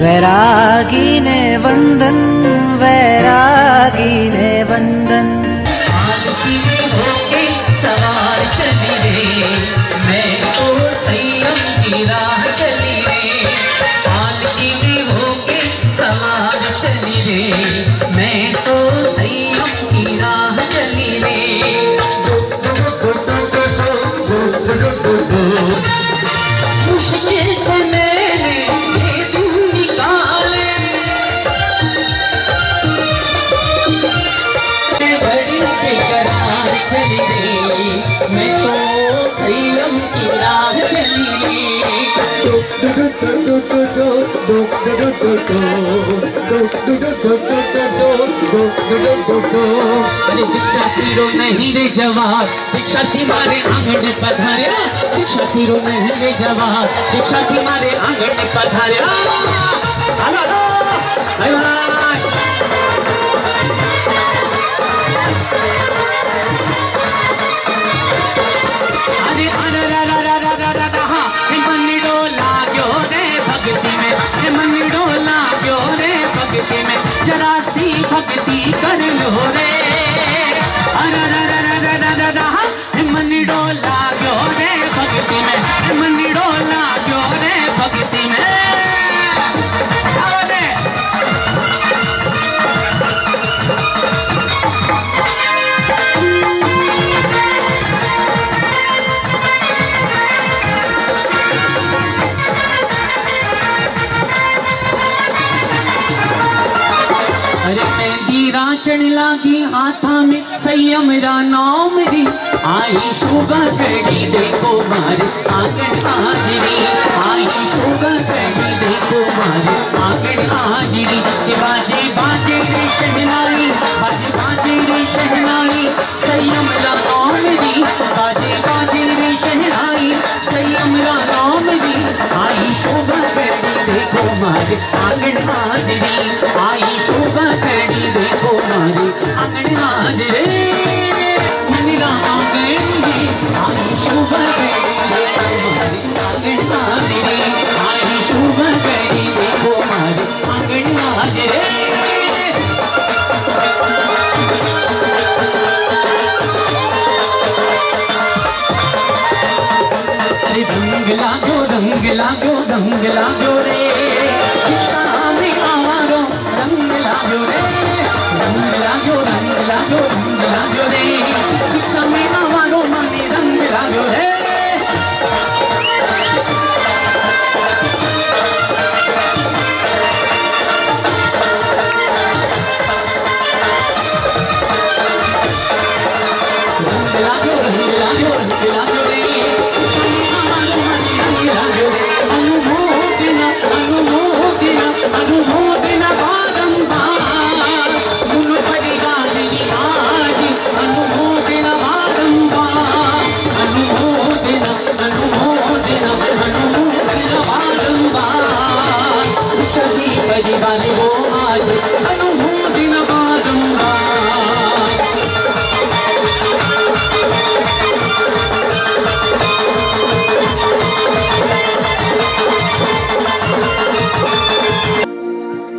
वैरागी ने वंदन, वैरागी ने वंदन। पालकी में होके सवार चली रे, मैं तो संयम की राह चली रे। पालकी में होके सवार चली रे, मैं तो संयम की राह चली रे। मुश्किल से मैंने ये दिन निकाले, बड़ी बेकरार चली रे, मैं तो संयम की राह चली रे। अरे दीक्षा तीरो नहीं रे जवाब, दीक्षा थी मारे आंगन पधार्या। दीक्षा तीरो नहीं रे जवाब, दीक्षा थी मारे आंगन पधार्या। जरा सी भक्ति कर लो रे, मन डोला गयो रे भक्ति में, मन डोला गयो रे भक्ति में। राचन लागी हाथा में संयम रा नाम री, आई शोभा कड़ी देखो मारे आंगन हाजिरी। आई शोभा कड़ी देखो मारे आंगन हाजिरी। बाजे बाजे रे शहनाई, बाजे बाजे रे शहनाई, संयम रा नाम री। बाजे बाजे रे शहनाई, संयम रा नाम री। आई शोभा कड़ी देखो मारे आंगन हाजिरी। आई शोभा कड़ी देखो मारे आंगन हाजिरी। मेरा आंगन ये आई शोभा कड़ी देखो मारे आंगन हाजिरी। आई शोभा कड़ी देखो मारे आंगन हाजिरी। अरे रंग लागो रंग लागो रंग लागो रे, दीक्षा में आवारो रंग लागो रे। रंग लागो रंग लागो रंग लागो रे, दीक्षा में आवारो माने रंग लागो रे। रंग लागो रंग लागो रंग लागो रे, अनुमोदना बारंबार, मुन परिगालिनी आज अनुमोदना बारंबार। अनुमोदना अनुमोदना अनुमोदना बारंबार, सभी परिवार वो आज अनुमोदना बारंबार।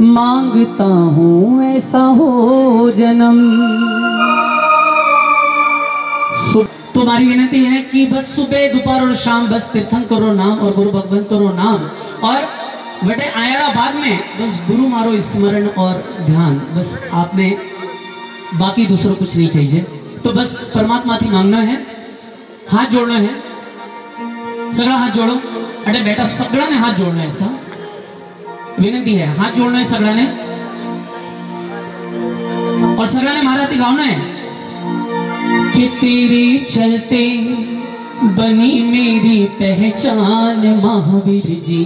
मांगता हूँ ऐसा हो जन्म। तुम्हारी विनती है कि बस सुबह दोपहर और शाम बस तीर्थंकरो नाम और गुरु भगवंतरो नाम, और बटे आया बाद में बस गुरु मारो स्मरण और ध्यान। बस आपने बाकी दूसरों कुछ नहीं चाहिए, तो बस परमात्मा थी मांगना है, हाथ जोड़ना है। सगड़ा हाथ जोड़ो। अरे बेटा सगड़ा ने हाथ जोड़ना है, ऐसा विनती है, हाथ जोड़ना है सगड़ा ने, और सगड़ा ने महाराती गाना है कि तेरे चलते बनी मेरी पहचान महावीर जी।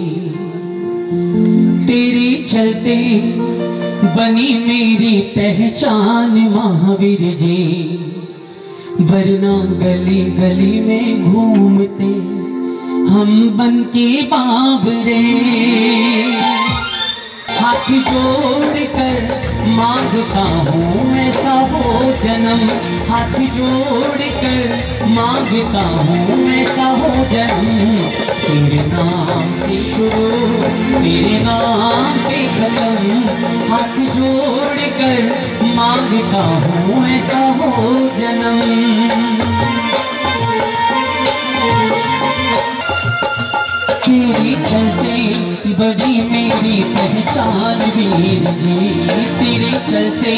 तेरे चलते बनी मेरी पहचान महावीर जी। वरना गली गली में घूमते हम बन के बाबरे। हाथ जोड़ कर मांगता हूँ ऐसा हो जन्म। हाथ जोड़ कर मांगता हूँ ऐसा हो जन्म। तेरे नाम से शुरू, तेरे नाम मांगता हूँ ऐसा हो जन्म। तेरे चलते बनी मेरी पहचान वीर जी, तेरे चलते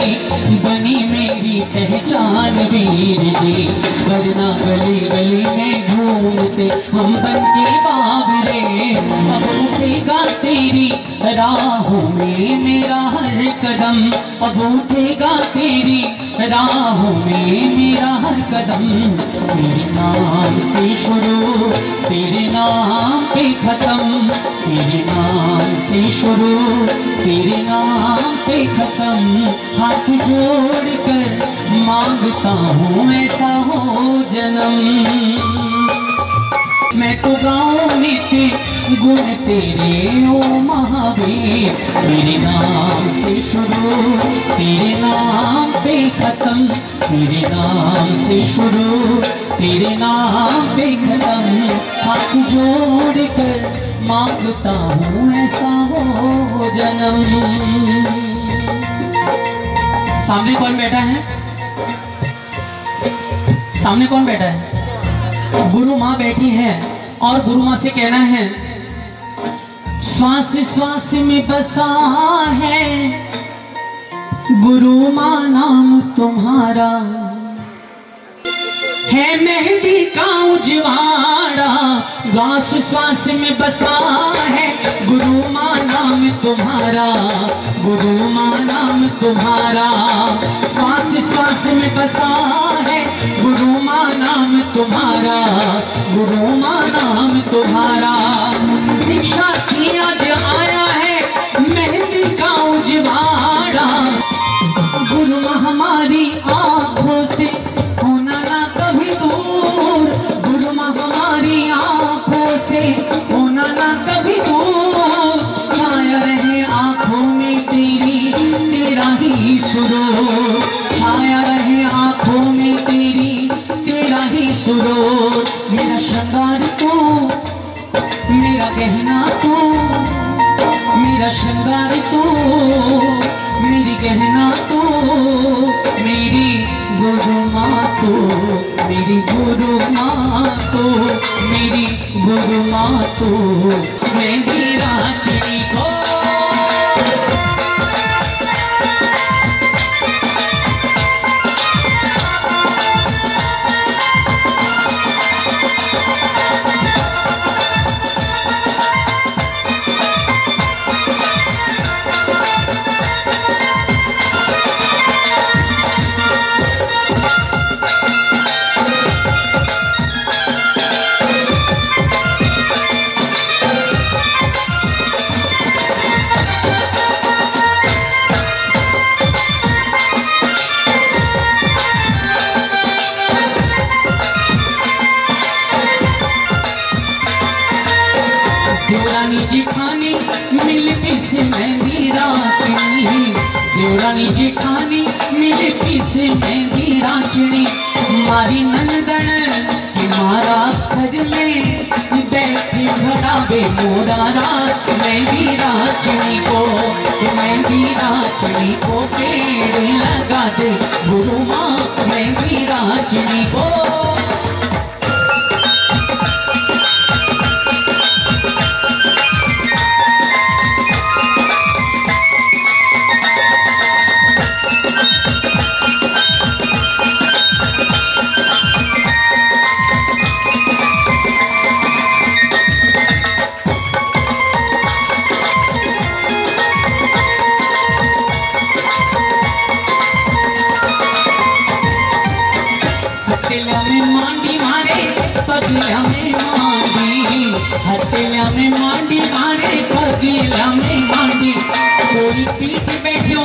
बनी मेरी पहचान वीर जी। वरना गली गली में घूमते हम बन के बाबरे, अब उठेगा तेरी राहों में मेरा हर कदम, अब उठेगा तेरी राहों में मेरा हर कदम। तेरे नाम से शुरू तेरे नाम पे खत्म, तेरे नाम से शुरू तेरे नाम पे खत्म। हाथ जोड़ कर मांगता हूँ ऐसा हो जन्म। मैं तो गाऊं नित्य गुण तेरे ओ महावीर, तेरे नाम से शुरू तेरे नाम पे खत्म, तेरे नाम से शुरू तेरे नाम पे खत्म। हाथ जोड़ कर मांगता हूँ ऐसा हो जन्म। सामने कौन बैठा है? सामने कौन बैठा है? गुरु माँ बैठी है और गुरु माँ से कहना है, श्वास श्वास में बसा है गुरु माँ नाम तुम्हारा, है मेहंदी का उजवाड़ा। श्वास श्वास में बसा है गुरु माँ नाम तुम्हारा, गुरु माँ नाम तुम्हारा। श्वास श्वास में बसा है गुरु माँ नाम तुम्हारा, गुरु माँ नाम तुम्हारा। दीक्षा की आज आया है मेहंदी का उजवाड़ा, गुरु माँ हमारी आंखों से होना ना कभी दूर, गुरु माँ हमारी आंखों से होना ना कभी दूर। छाया रहे आंखों में तेरी तेरा ही सुरूर, छाया रहे आंखों में तेरी तेरा ही सुरूर। मेरा श्रृंगार तू मेरा गहना तू, मेरा श्रृंगार तू मेरी गहना तू, मेरी गुरु माँ तू, मेरी गुरु माँ तू, मेरी गुरु माँ तू। मेरी राजनी को जिठानी मिल पिस मेहंदी राचनी, देवरानी जिठानी मिल पिस मेहंदी राचनी। मारी नंदन कि मारा घर में बैठी घरावे मोरा रात। मेहंदी राचनी को मेहंदी राचनी को पेड़ लगा दे गुरु माँ, मेहंदी राचनी को। हथेलिया में मांडी मारे पगलिया में मांडी, हथेलिया में मांडी मारे पगलिया में मांडी। कोई पीठ बैठो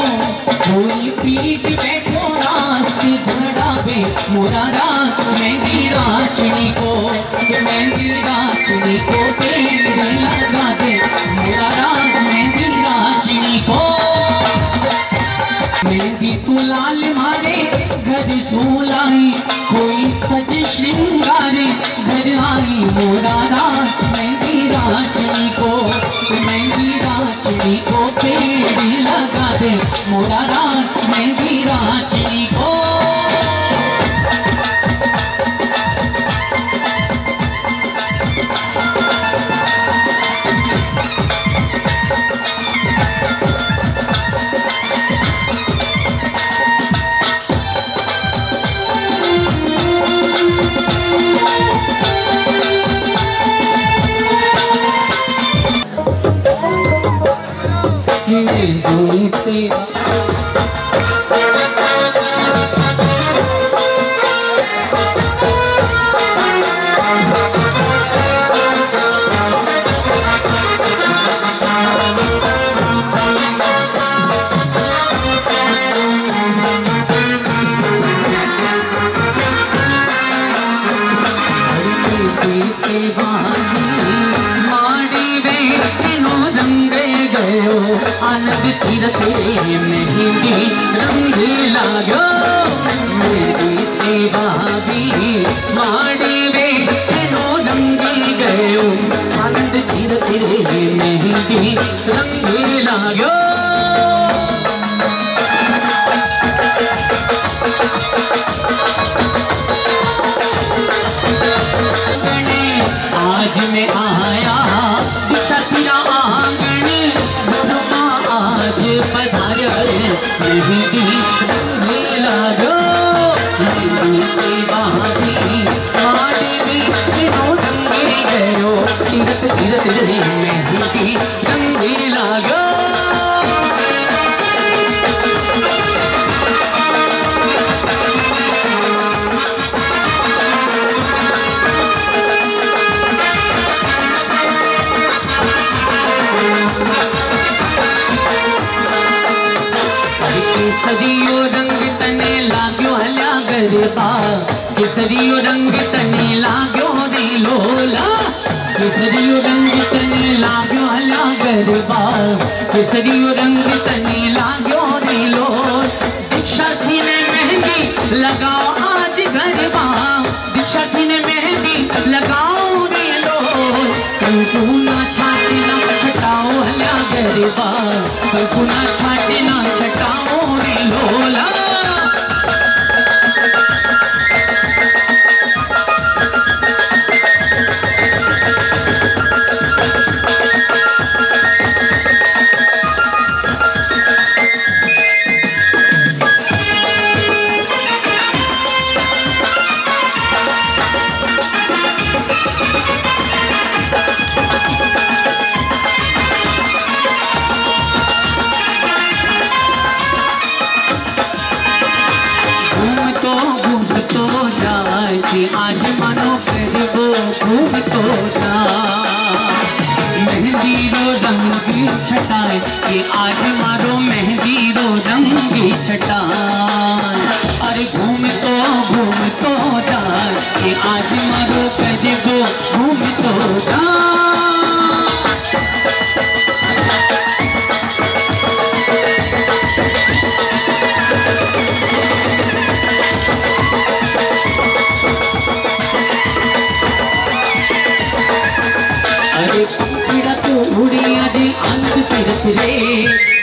कोई पीठ बैठो रास धड़ावे मोरा रात। मेहंदी राचनी को मेहंदी राचनी को पेड़ लगा दे मोरा रात। मेहंदी राचनी को मेहंदी तो लाल मारे घर सोलाई, कोई सज श्रृंगारे घर आई मोरा रात। मेहंदी राचनी को मेहंदी राचनी को पेड़ लगा दे मोरा रात। मेहंदी राचनी मेहंदी तेरी आनंद तीरथ मेहंदी रंगी लागो मेरी देवाबी माड़ी वे नो रंगी गयो आनंद तीरथ मेहंदी रंगी लागो आज मैं आया दिशा आंगन आज पधारे मेहंदी रंगी लागो मेहंदी बाबी माड़ी में नो रंगी गयो तीरथ तीरथ मेहंदी रंगी लागो केसरियो रंग तने लाग्यो हल्या गरबा केसरियो रंग तने लाग्यो रे लोला केसरियो रंग तने लाग्यो हल्या गरबा केसरियो रंग तने लाग्यो रे लोल दीक्षार्थी ने मेहंदी लगाओ आज गरबा दीक्षार्थी ने मेहंदी लगाओ रे लोल कल्पना छाटे ना छटाओ हल्या गरबा कल्पना छाटे ना छटाओ रे लोला आज मानो गरबो घूम तो जा मेहंदी रो रंगी छटाए ये आज मारो मेहंदी रो रंगी छटाए अरे घूम तो जा ये आज मारो गरबो घूम तो जा पंखीड़ा तू उड़ी अजे आनंद तीरथ रे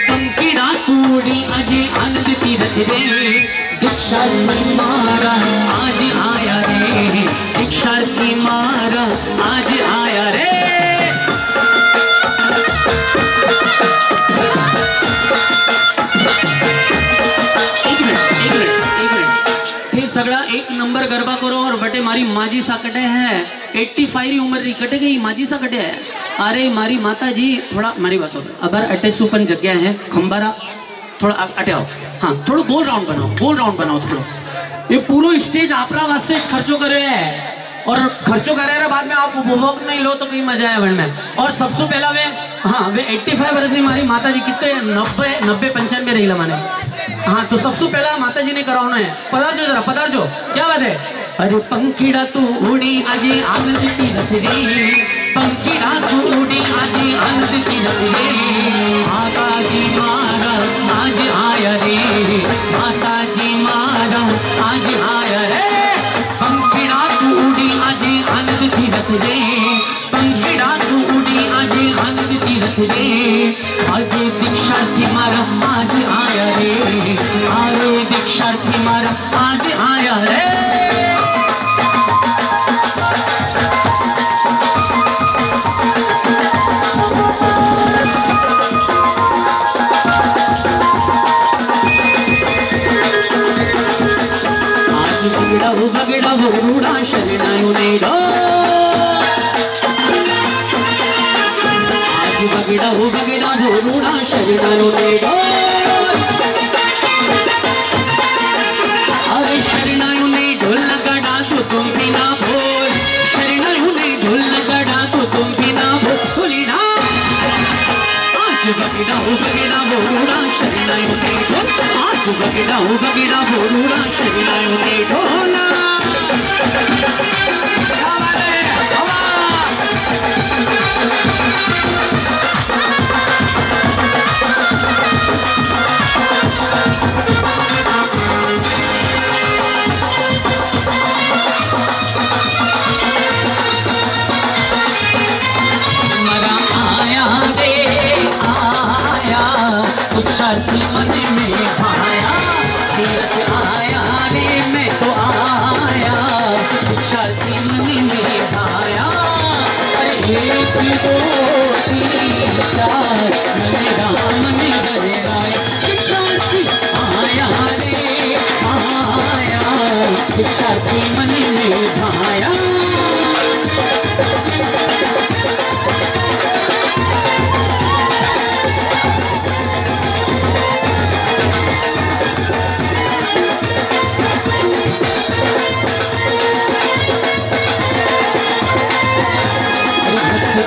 पंखीड़ा तू उड़ी अजे आनंद तीरथ रे दीक्षार्थी मारा आज आया रे दीक्षार्थी मारा आज आया रे एक मिनट सगड़ा एक नंबर गरबा करो और बटे मारी माजी सा कटे है 85 री उम्र री कटे गई माजी सा कटे है अरे मारी माता जी थोड़ा मारी बात हो अबर अटे सुपन जगह है खंबारा थोड़ा अटे आओ हाँ थोड़ा गोल राउंड बनाओ थोड़ा ये पूरा स्टेज आपरा वास्ते खर्चो करे है और खर्चो करे बाद में आप उपभोग नहीं लो तो कहीं मजा है में और सबसे पहला वे हाँ वे 85 वर्ष की हमारी माता जी कितने 90 95 रही माने हाँ तो सबसे पहला माता जी ने कराना है पधार जो जरा पधार जो क्या बात है अरे पंखीड़ा तू उड़ी अजे आनंद तीरथ रे पंखीड़ा तू उड़ी अजे आनंद तीरथ रे माता जी मारा आज आया रे माता जी मारा आज आया रे पंखीड़ा तू उड़ी अजे आनंद तीरथ रे पंखीड़ा तू उड़ी अजे आनंद तीरथ रे आज दीक्षार्थी मारा आज आया रे अरे दीक्षार्थी मारा आज आया रे शरणाइयों ने ढोल, अरे शरणाइयों ने ढोल गड़ा तो तुम भी ना भूल, शरणाइयों ने ढोल गड़ा तो तुम भी ना भूली ना, आज बगड़ा बोरूड़ा शरणाइयों ने ढोल, आज बगड़ा बोरूड़ा शरणाइयों ने ढोला। शर्ती मन में भाया, तीरथ आया रे मैं तो आया, शर्ती मन में भाया, अरे एक दो तीन चार मेरा मन बहराए, शर्ती आया रे आया, शर्ती मन में भाया।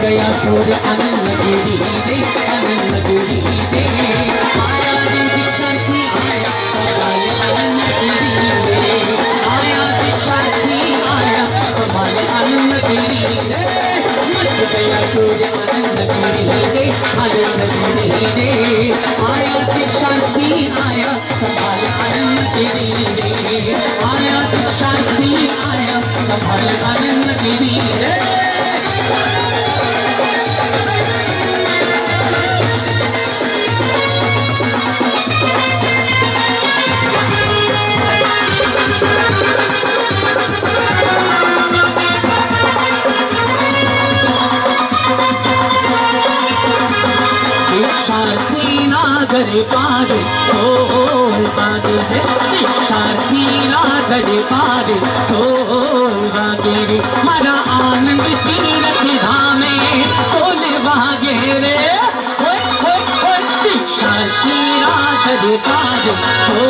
गया सूर्य अनंत गिरी दे, अनंत गिरी दे, आया रे दीक्षार्थी आया, संभाल अनंत गिरी दे, आया दीक्षार्थी आया, संभाल अनंत गिरी दे, मच गया सूर्य अनंत गिरी दे, अनंत गिरी दे, आया दीक्षार्थी आया, संभाल अनंत गिरी दे, आया दीक्षार्थी आया, संभाल अनंत गिरी दे। गरे पारे ओ बागे रे, साथी ना गरे पारे ओ बागे रे, मरा आनंद तीरथ धामे बोले बागे रे, साथी ना गरे पारे ओ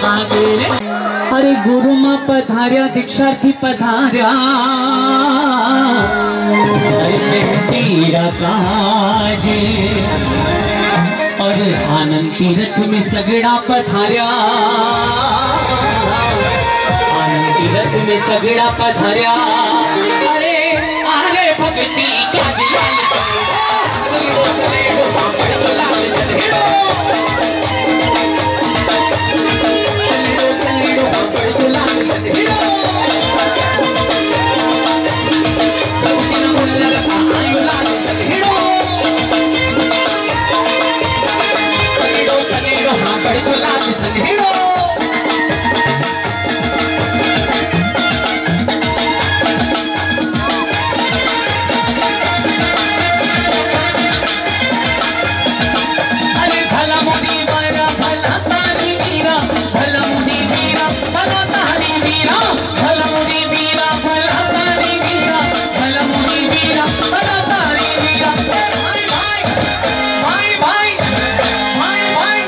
बागे रे। अरे गुरु मां पधार्या दीक्षार्थी पधार्या, अरे मेरा काजे और आनंद तीरथ में सगड़ा पधार्या, आनंद तीरथ में सगड़ा पधार्या, अरे अरे भक्ति का दिलाल सगड़ो सगड़ो बड़ो लाल सगड़ो, सगड़ो सगड़ो बड़ो लाल सगड़ो, भक्ति न मुल्ला आयो लाल सगड़ो, बड़ी तो लाल सगड़ो। अरे भला मुनी वीरा भला तारी वीरा, भला मुनी वीरा भला तारी वीरा, भला मुनी वीरा भला तारी वीरा, भला मुनी वीरा भला तारी वीरा, भाई भाई भाई भाई भाई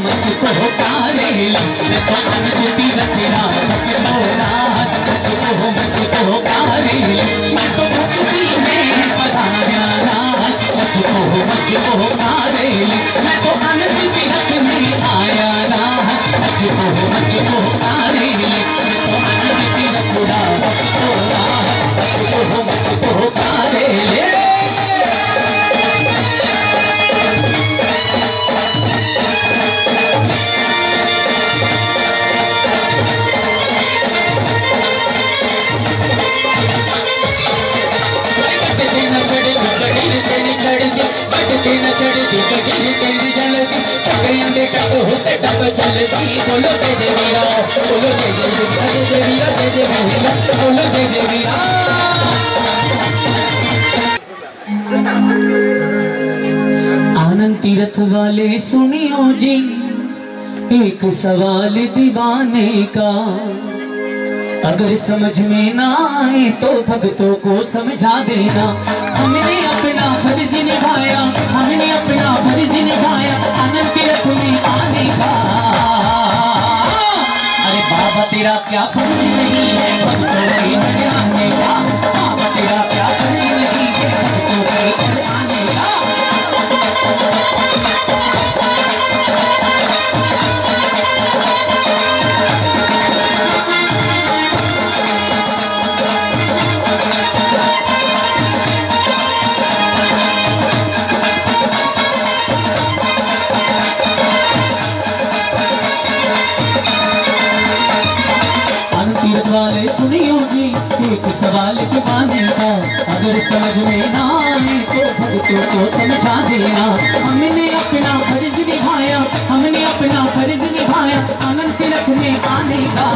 मुझको कारेली मैं तो अनूठी रचना मुझको कारेली मैं तो भक्ति में पधारा मुझको कारेली मैं तो अनूठी रचना आया मुझको कारेली मैं तो अनूठी रचना मुझको कारेली। चढ़ती न चढ़ती कभी तेरी जलती चक्रियां दे टक होते टप चलती बोलो जय जय वीरा बोलो जय जय वीरा जय जय वीरा जय जय वीरा बोलो जय जय वीरा। आनंद तीरथ वाले सुनियो जी एक सवाल दीवाने का, अगर समझ में ना आए तो भक्तों को समझा देना। हमने अपना फर्ज निभाया, हमने अपना फर्ज निभाया आनंद तीरथ में आने का। अरे बाबा तेरा क्या फर्ज नहीं है भक्तों के घर आने का, बाबा तेरा क्या फर्ज नहीं है भक्तों के घर आने का। वाले सुनियो जी एक सवाल दीवाने का, अगर समझ में ना आए तो भक्तों को समझा देना। हमने अपना फर्ज निभाया, हमने अपना फर्ज निभाया आनंद तीरथ में आने का।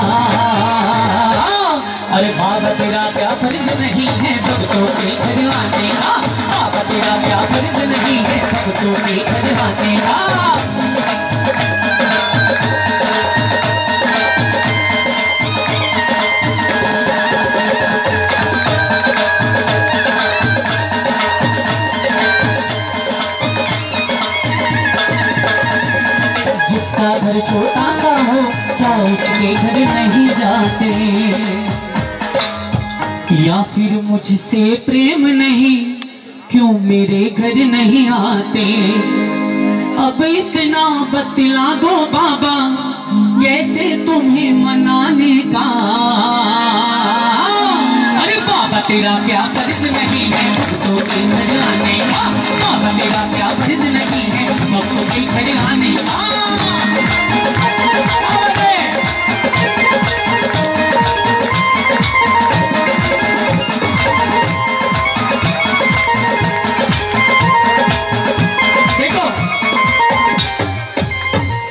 अरे बाबा तेरा क्या फर्ज नहीं है भक्तों के घर आने का, बाबा तेरा क्या फर्ज नहीं है भक्तों के घर आने का। घर छोटा सा हो क्या उसके घर नहीं जाते, या फिर मुझसे प्रेम नहीं क्यों मेरे घर नहीं आते। अब इतना बतला दो बाबा कैसे तुम्हें मनाने का। अरे बाबा तेरा क्या फर्ज नहीं है भक्तों के घर आने का, बाबा तेरा क्या फर्ज नहीं है भक्तों के घर आने का।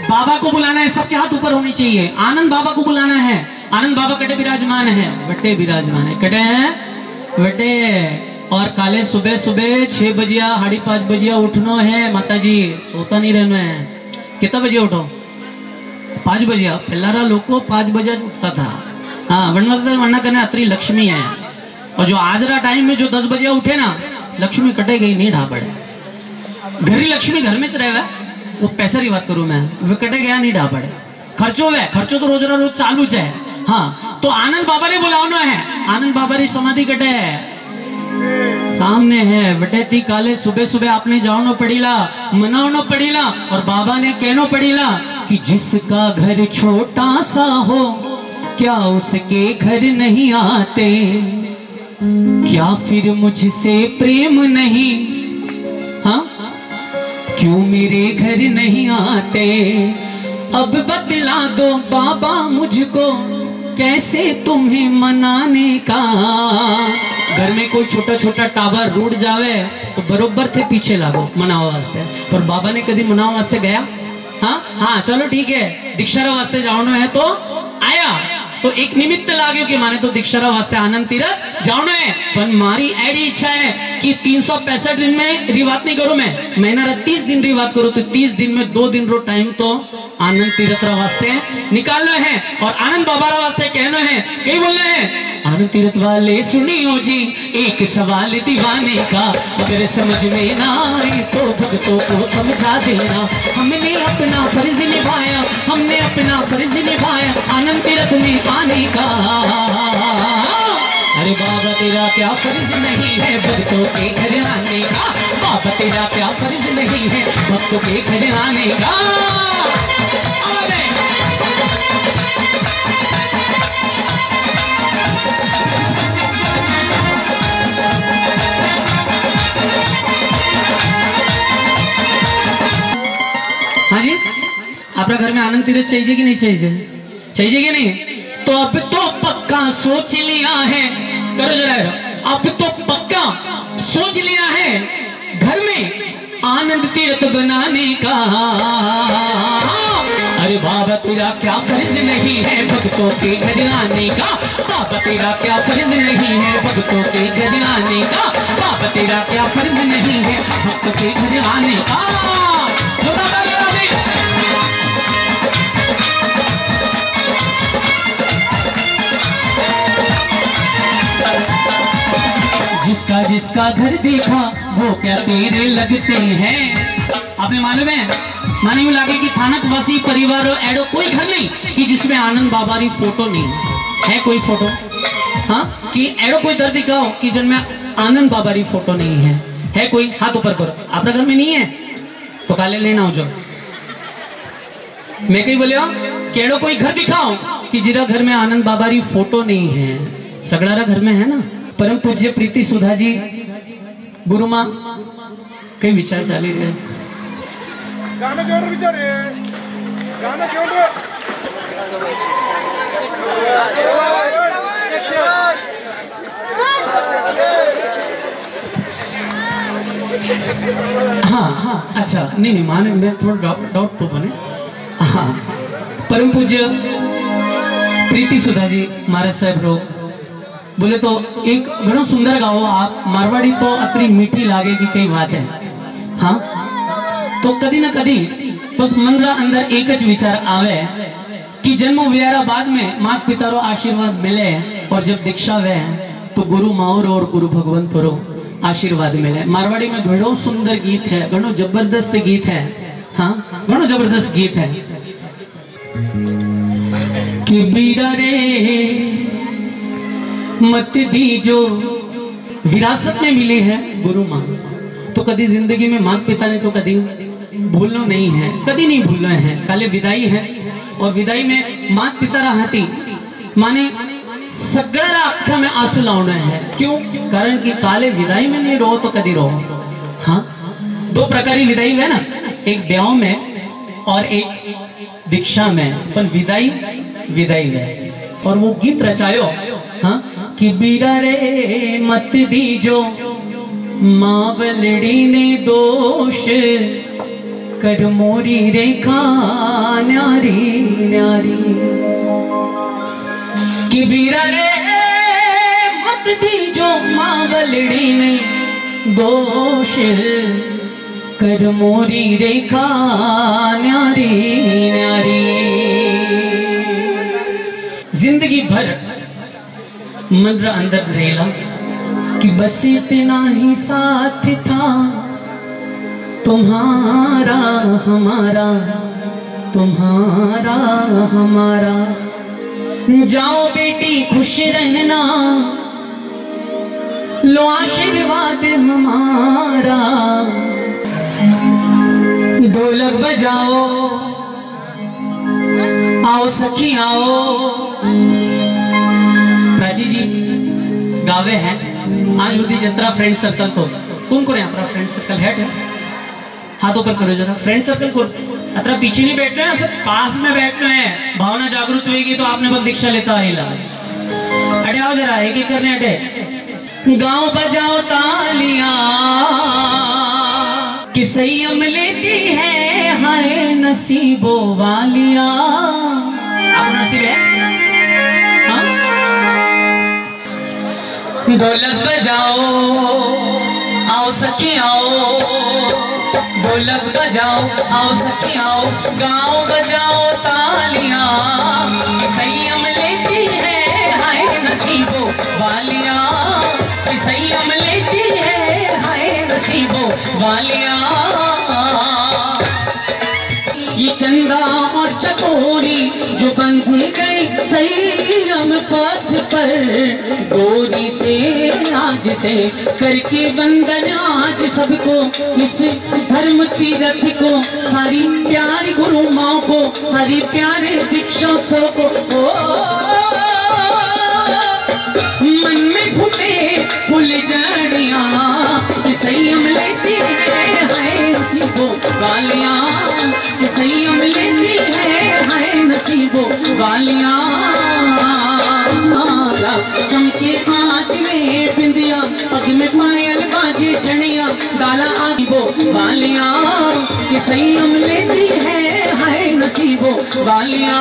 बाबा को बुलाना है, सबके हाथ ऊपर होने चाहिए। आनंद बाबा को बुलाना है। आनंद बाबा कटे विराजमान है, वटे विराजमान है, कटे हैं वटे। और काले सुबह सुबह 6 बजिया 5:30 बजिया उठनो है माताजी, सोता नहीं रहना है। कितना बजे उठो? 5 बजिया। पहला लोग को 5 बजे उठता था। हाँ वरना करने अत्री लक्ष्मी है। और जो आज रा टाइम में जो 10 बजे उठे ना, लक्ष्मी कटे गई नहीं ढाबड़े। घरी लक्ष्मी घर में रहे, वो पैसा की बात करूं मैं, वो कटे गया नहीं ढाबड़े। खर्चो तो रोज रोज चालू है। हाँ तो आनंद बाबा ने बुलाना है। आनंद बाबा की समाधि कटे सामने है। वटेती काले सुबह सुबह आपने जानो पड़ीला, मनावनो पड़ीला, और बाबा ने कहनो पड़ीला कि जिसका घर छोटा सा हो क्या उसके घर नहीं आते, क्या फिर मुझसे प्रेम नहीं, हाँ क्यों मेरे घर नहीं आते। अब बतला दो बाबा मुझको कैसे तुम्हें मनाने का। घर में कोई छोटा छोटा टावर रूट जावे तो बरोबर थे पीछे लागो मनावा वास्ते, पर बाबा ने कभी मनावा वास्ते गया? हाँ चलो ठीक है दीक्षारा वास्ते जानो है तो आया, तो एक निमित्त लाग्यो कि माने तो दीक्षारा वास्ते आनंद तीरथ जानो है। पर मारी एडी इच्छा है कि 365 दिन में रिवात नहीं करूं, मैं महीना 30 दिन रिवात करूं, तो 30 दिन में 2 दिन रो टाइम तो आनंद तीरथ वास्ते निकालना है और आनंद बाबा वास्ते कहना है। कई बोलना है आनंद तीरथ वाले सुनियो जी एक सवाल दीवाने का, अगर समझ में ना आए तो भक्तों को समझा देना। हमने अपना फर्ज निभाया, हमने अपना फर्ज निभाया आनंद तीरथ में आने का। अरे बाबा तेरा क्या फर्ज नहीं है भक्तों के घर आने का, बाबा तेरा क्या फर्ज नहीं है भक्तों के घर आने का। हाँ जी, आपका घर में आनंद तीरथ चाहिए कि नहीं चाहिए? चाहिए कि नहीं? तो अब तो पक्का सोच लिया है, करो जरा, अब तो पक्का सोच लिया है घर में आनंद तीर्थ बनाने का। अरे बाबा तेरा क्या फर्ज नहीं है भक्तों के घर आने का, बाबा तेरा क्या फर्ज नहीं है भक्तों के घर आने का, बाबा तेरा क्या फर्ज नहीं है भक्तों के घर आने का। जिसका जिसका घर देखा वो क्या तेरे लगते हैं। आपने मालूम है माने यूं लगे कि थानक वासी परिवार एडो कोई घर नहीं कि जिसमें आनंद बाबा की फोटो नहीं है। कोई फोटो हाँ कि एडो कोई दर दिखाओ कि जिनमें आनंद बाबा की फोटो नहीं है कोई? हाथ ऊपर करो। आपका घर में नहीं है तो काले लेना हो जाओ। मैं कहीं बोले कि एडो कोई घर दिखाओ कि जिरा घर में आनंद बाबा की फोटो नहीं है। सगड़ारा घर में है ना। परम पूज्य प्रीति सुधा जी गुरु मां कई विचार चाली रहे। गाना क्यों विचार है? गाना क्यों रे? हाँ अच्छा नहीं माने मैं थोड़ा डाउट तो बने। हाँ परम पूज्य प्रीति सुधा जी महाराज साहब लोग बोले तो एक घणो सुंदर गाओ आप मारवाड़ी तो अतरी मीठी लागे की कई बात है। हाँ तो कदी ना कदी बस मन रा अंदर एक ज विचार आवे कि जन्म व्यारा बाद में मात पिता रो आशीर्वाद मिले और जब दीक्षा वे तो गुरु माओर और गुरु भगवंत रो आशीर्वाद मिले। मारवाड़ी में घणो सुंदर गीत है, घणो जबरदस्त गीत है। हाँ घणो जबरदस्त गीत है कि बीरा रे मत दी जो विरासत में मिली है गुरु मां, तो कभी जिंदगी में माता पिता ने तो कभी भूलना नहीं है, कभी नहीं भूलना है। काले विदाई है और विदाई में माता पिता रहती माने सगड़ा आंखों में आंसू लाना है। क्यों? कारण कि काले विदाई में नहीं रो तो कभी रो। हाँ दो प्रकार की विदाई है ना, एक ब्याह में और एक दीक्षा में। पर विदाई विदाई में और वो गीत रचायो हाँ कि बीरा रे मत दीजो माँ बलड़ी ने दोष कर मोरी रेखा न्यारी न्यारी। कि बीरा रे मत दीजो माँ बलड़ी ने दोष कर मोरी रेखा न्यारी न्यारी। जिंदगी भर मन अंदर रेला कि बस इतना ही साथ था तुम्हारा हमारा, तुम्हारा हमारा। जाओ बेटी खुश रहना लो आशीर्वाद हमारा। ढोलक बजाओ आओ सखी आओ। प्राची जी गावे हैं आज होती जत्रा फ्रेंड सर्कल तो कौन को अपना फ्रेंड सर्कल है? हाथों पर करो जरा। फ्रेंड सर्कल को अतरा पीछे नहीं बैठना है, सब पास में बैठना है। भावना जागृत होगी तो आपने बस दीक्षा लेता आइला। अटे आओ जरा एक एक करने अटे। गाँव बजाओ तालियां कि संयम लेती है हाय नसीबों वालियां। आप नसीब है? ढोलक बजाओ आओ सखी आओ, ढोलक बजाओ आओ सखी आओ। गाँव बजाओ तालियां संयम लेती है हाय नसीबों वालियां। संयम लेती है हाय नसीबों वालियां। ये चंदा और चकोरी जो बंध गई संयम पथ पर, गोरी से आज से करके बंधन आज सबको इस धर्म तीर्थ को, सारी प्यारी गुरु माँ को, सारी प्यारे दीक्षोत्सव को। मन में फूटे फूल जड़ियाँ संयम लेती है हाय नसीबों वालियाँ। संयम लेती है हाय नसीबों वालियाँ। चमके आँच में बिंदिया पग में पायल बाजे छड़िया, काला आगो वालिया कि संयम लेती है नसीबो वालिया।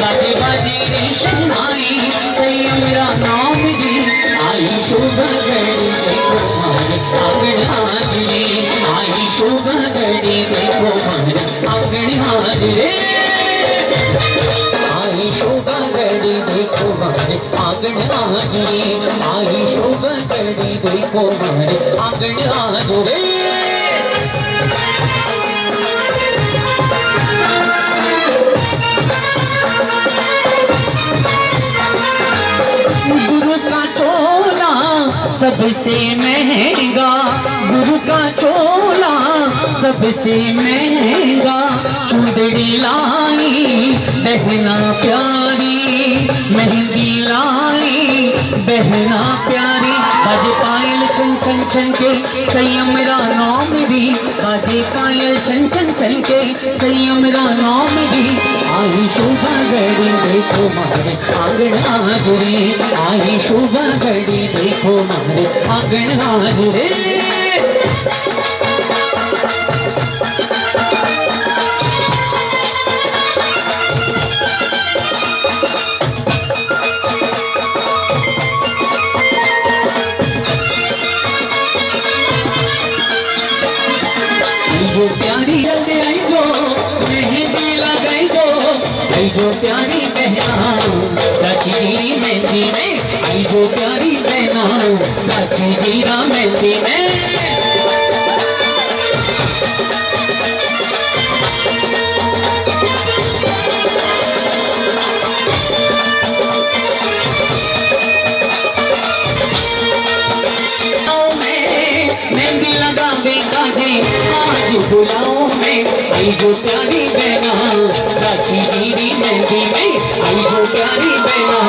बाजे बाजे रे शहनाई संयम रा नाम दी आई शुभ घड़ी देखो मारे आंगन हाजरे आई शुभ घड़ी देखो मारे आंगन हाजरे आई शुभ घड़ी देखो मारे आंगन हाजरे आई शुभ घड़ी देखो मारे आंगन हाजरे। गुरु का चोला सबसे महंगा गुरु का चोला सबसे महंगा चुंदड़ी लाई बहना प्यारी मेहंदी लाई बहना प्यारी बाजे पायल छन छन छन के संयम रा नाम दी बाजे पायल छन छन छन के संयम रा नाम दी आई शोभा घड़ी देखो मारे आंगन हाजरे आई शोभा घड़ी देखो मारे आंगन हाजरे। जो प्यारी जल्दी आई जो मेहंदी लगाई जो प्यारी बहना रची मेहंदी में आई जो प्यारी बहना रची जीरा मेहंदी में। मेहंदी लगा बेटा जी आज बुलाओ में आई जो प्यारी बहना राची जीरी मेहंदी में आई जो प्यारी बहना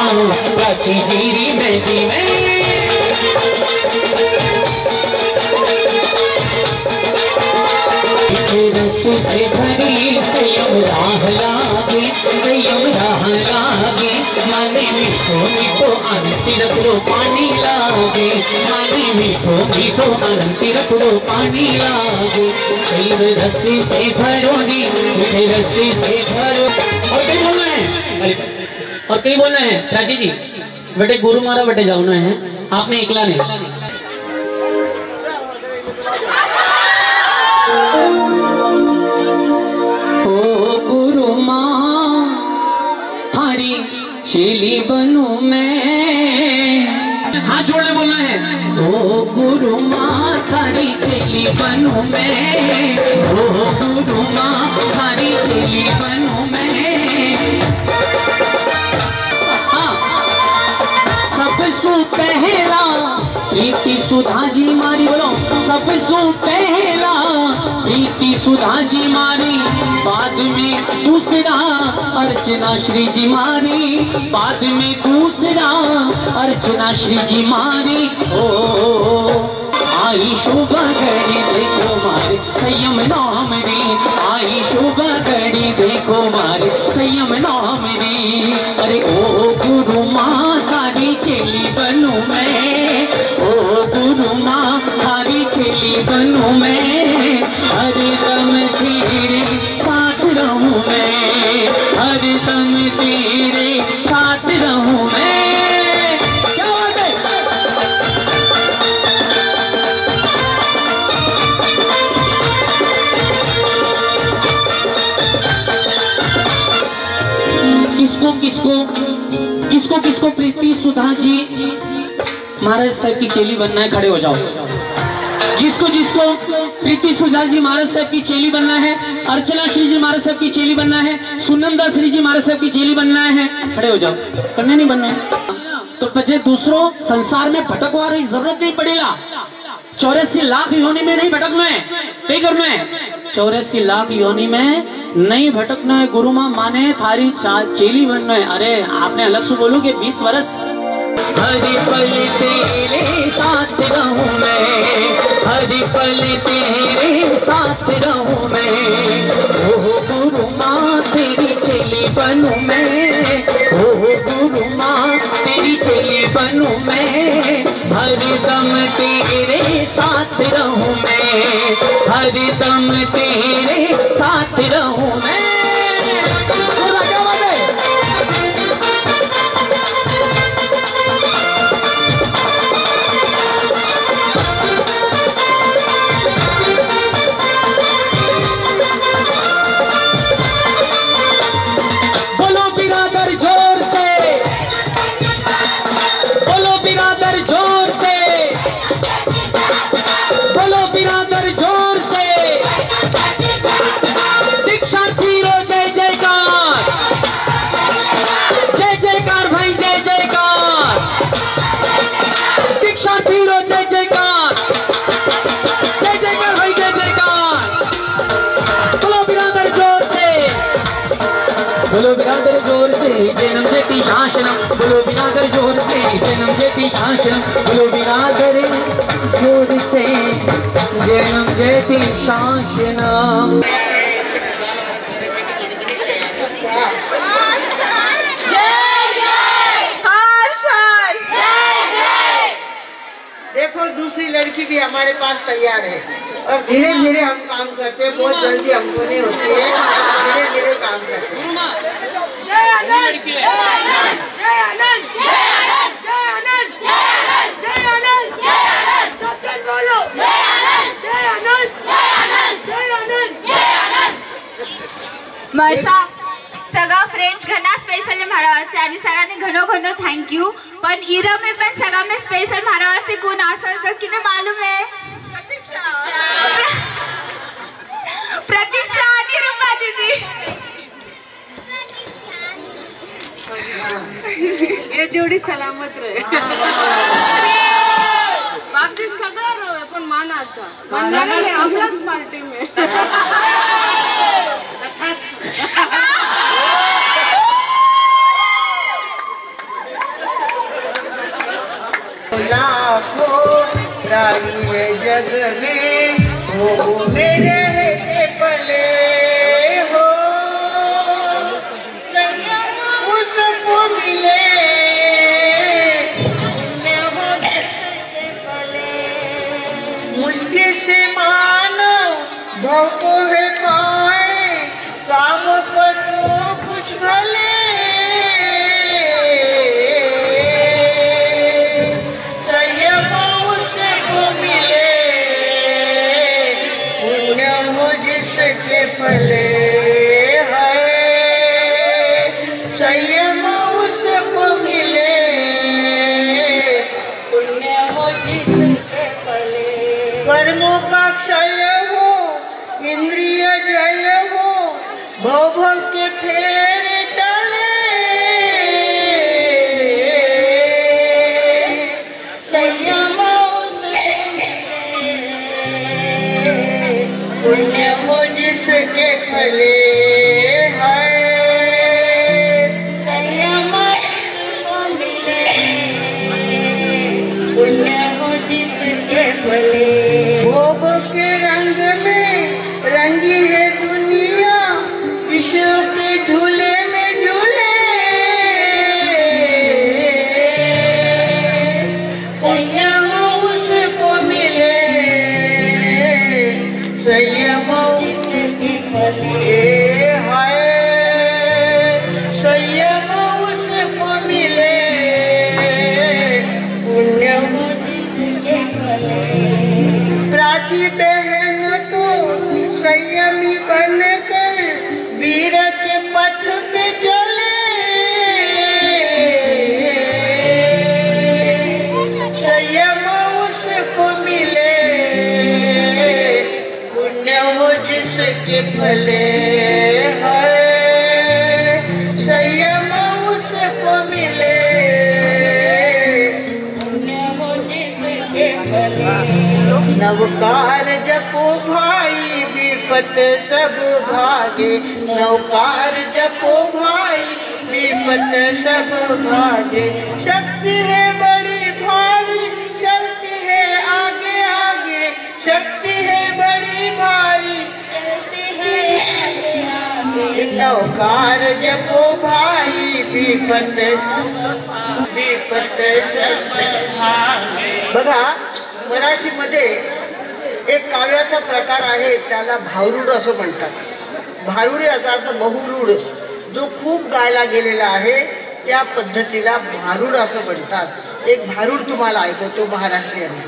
राची जीरी मेहंदी में। रस से भरी संयम राह लागे संयम राह लागे माने मीठो मीठो आरती रख लो पानी लागे माने मीठो मीठो आरती रख लो पानी लागे संयम रस्सी से भरो नी मुझे रस्सी से भरो। और कहीं बोलना है और कहीं बोलना है राजी जी बेटे गुरु मारा बेटे जाना है आपने एकला नहीं। चेली बनूं मैं हाथ जोड़े बोलना है ओ गुरु माँ थारी चेली बनूं मैं ओ गुरु माँ थारी चेली बनूं मैं। हाँ सबसु पहला प्रीति सुधा जी मारी बोलो सबसु पहला प्रीति सुधा जी मारी बाद में दूसरा अर्चना श्री जी मारी बाद में दूसरा अर्चना श्री जी मारी। ओ आई शुभ घड़ी देखो मारे संयम नाम दी आई शुभ घड़ी देखो मारे संयम नाम दी। अरे ओ गुरु माँ थारी चेली बनूं मैं ओ गुरु माँ थारी चेली बनूं मैं हरदम तेरे साथ रहूं मैं हरदम तेरे साथ रहूं मैं। क्या बात है किसको किसको किसको किसको प्रीति सुधा जी महाराज साहब की चेली बनना है खड़े हो जाओ। जिसको जिसको प्रीति सुधा जी महाराज साहब की चेली बनना है अर्चना श्री जी महाराज साहब की चेली बनना है सुनंदा श्री जी महाराज साहब की चेली बनना है खड़े हो जाओ। करने नहीं बनना है तो बचे दूसरों संसार में भटकवा रही जरूरत नहीं पड़ेगा। 84 लाख योनि में नहीं भटकना है कहीं करना है 84 लाख योनि में नहीं भटकना है। गुरु माँ माने थारी चेली बनना है। अरे आपने अलग से बोलो कि 20 वर्ष हर पल तेरे साथ रहूं मैं हर पल तेरे साथ बनूं मैं, ओ गुरु माँ तेरी चेली बनूं मैं, हरदम तेरे साथ रहूं मैं, हरदम तेरे साथ रहूं मैं। बोलो बिरादर जोर से जन्म जेती शासनम, बोलो बिरादर जोर से जन्म जेती शासनम, बोलो बिरादर जोर से जन्म जेती शासनम। देखो दूसरी लड़की भी हमारे पास तैयार है और धीरे धीरे हम काम करते हैं, बहुत जल्दी हमको नहीं होती है, धीरे धीरे काम करते हैं। मर्सा सगळा फ्रेंड्स घना स्पेशली म्हारा वास्ते आणि सगळ्यांनी घनो घनो थैंक यू। पण इरा में पण सगळा में स्पेशल म्हारा वास्ते कोण असल तर किने मालूम है? प्रतीक्षा आणि रूपा दीदी। ये जोड़ी सलामत रहे। बापजी सगळं रहे पण मानाचा मानाला नाही आपलाच पार्टी में। लाखों रानी है जग में, वो मेरे रहते पले हो, उसको मिले मुश्किल से मानो भव को है पाए, काम करो कुछ भले, संयम उसको मिले, पुण्य हो जिसके फले है, संयम उसको मिले, पुण्य हो जिसके फले। कर्मों का क्षय हो, इंद्रिय जय हो, भव भव के फेरे टले, संयम उसको मिले, पुण्य हो जिसके फले है, संयम उसको मिले, पुण्य हो जिसके फले। भोग के रंग में रंगी है दुनिया, विश्व के झूले में झूले, संयम उसको मिले, संयम उसके फले है, संयम उसको मिले, पुण्य हो जिसके फले। प्राची बहन तो संयमी बनकर वीर के पथ पे चले, संयम उसको मिले, पुण्य हो जिसके फले है, संयम उसको मिले, पुण्य हो जिसके फले। नवकार जपो भाई विपत सब भागे, नवकार जपो भाई विपत सब भागे, शक्ति है बड़ी भारी चलती है आगे आगे, शक्ति है बड़ी भारी चलती है आगे आगे, नवकार जपो भाई विपत विपत बघा, मराठीमध्ये एक काव्याचा प्रकार आहे, त्याला भारुड असं म्हणतात. भारुड याचा अर्थ बहुरूढ, जो खूप गायला गेलेला आहे त्या पद्धतीला भारुड असं म्हणतात. एक भारुड तुम्हाला ऐकवतो महाराष्ट्रीयन.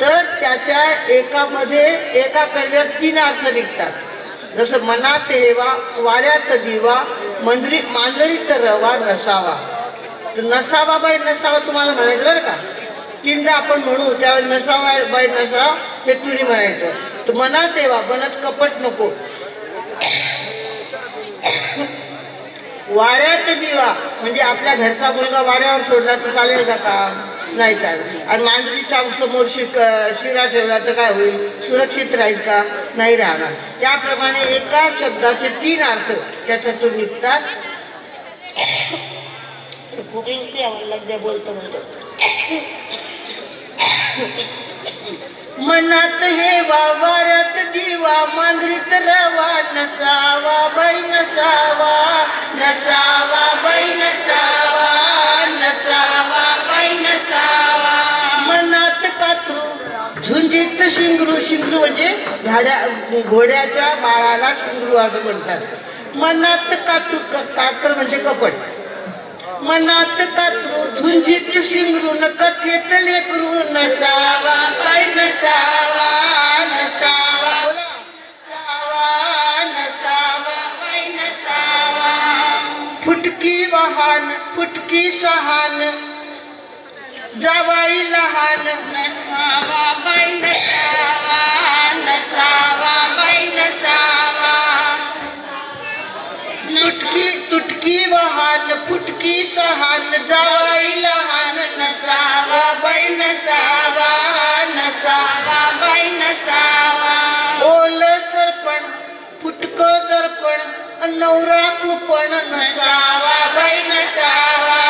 तर त्याच्या एकामध्ये एका कव्यात 3 अर्थ निघतात. जसं मनात हेवा, वाऱ्यात दिवा, मांजरीत रवा नसावा. तर नसावा बाई नसावा तुम्हाला म्हणायचं बरं का. 3दा आपण म्हणू त्यावेळी नसावा बाई नसावा हे तुम्ही म्हणायचं. तर मनात हेवा, मनात कपट नको. वाऱ्यात दिवा म्हणजे आपल्या घरचा मुलगा वाऱ्यावर सोडला तर चालेल का काम? नाही चालेल. आणि मांजरीच्या समोर शिरा ठेवला तर काय होईल? सुरक्षित राहील का? नाही राहणार. त्याप्रमाणे एका शब्दाचे 3 अर्थ त्याच्यातून निघतात. बोलतो मनात हेवा, वाऱ्यात दिवा, मांजरीत रवा नसावा बाई नसावा, नसावा बाई नसावा, नसावा बाई नसावा. मनात कातरू, झुंजीत शिंगरू. शिंगरू म्हणजे घोड्याच्या बाळाला शिंगरू असं म्हणतात. मनात कातर म्हणजे कपट. मनात कातरू, झुंजीत शिंगरून, कथेत लेकरू नसावा बाई नसावा, नसावा नसावा बाई नसावा. फुटकी वाहन, फुटकी सहान, जावाई लहान नसावा बाई नसावा, नसावा बाई नसावा. तुटकी वाहन, फुटकी सहान, जावाई लहान नसावा बाई नसावा, नसावा बाई नसावा. ओल सरपण, फुटक दर्पण, नवरा कुपण नसावा बाई नसावा,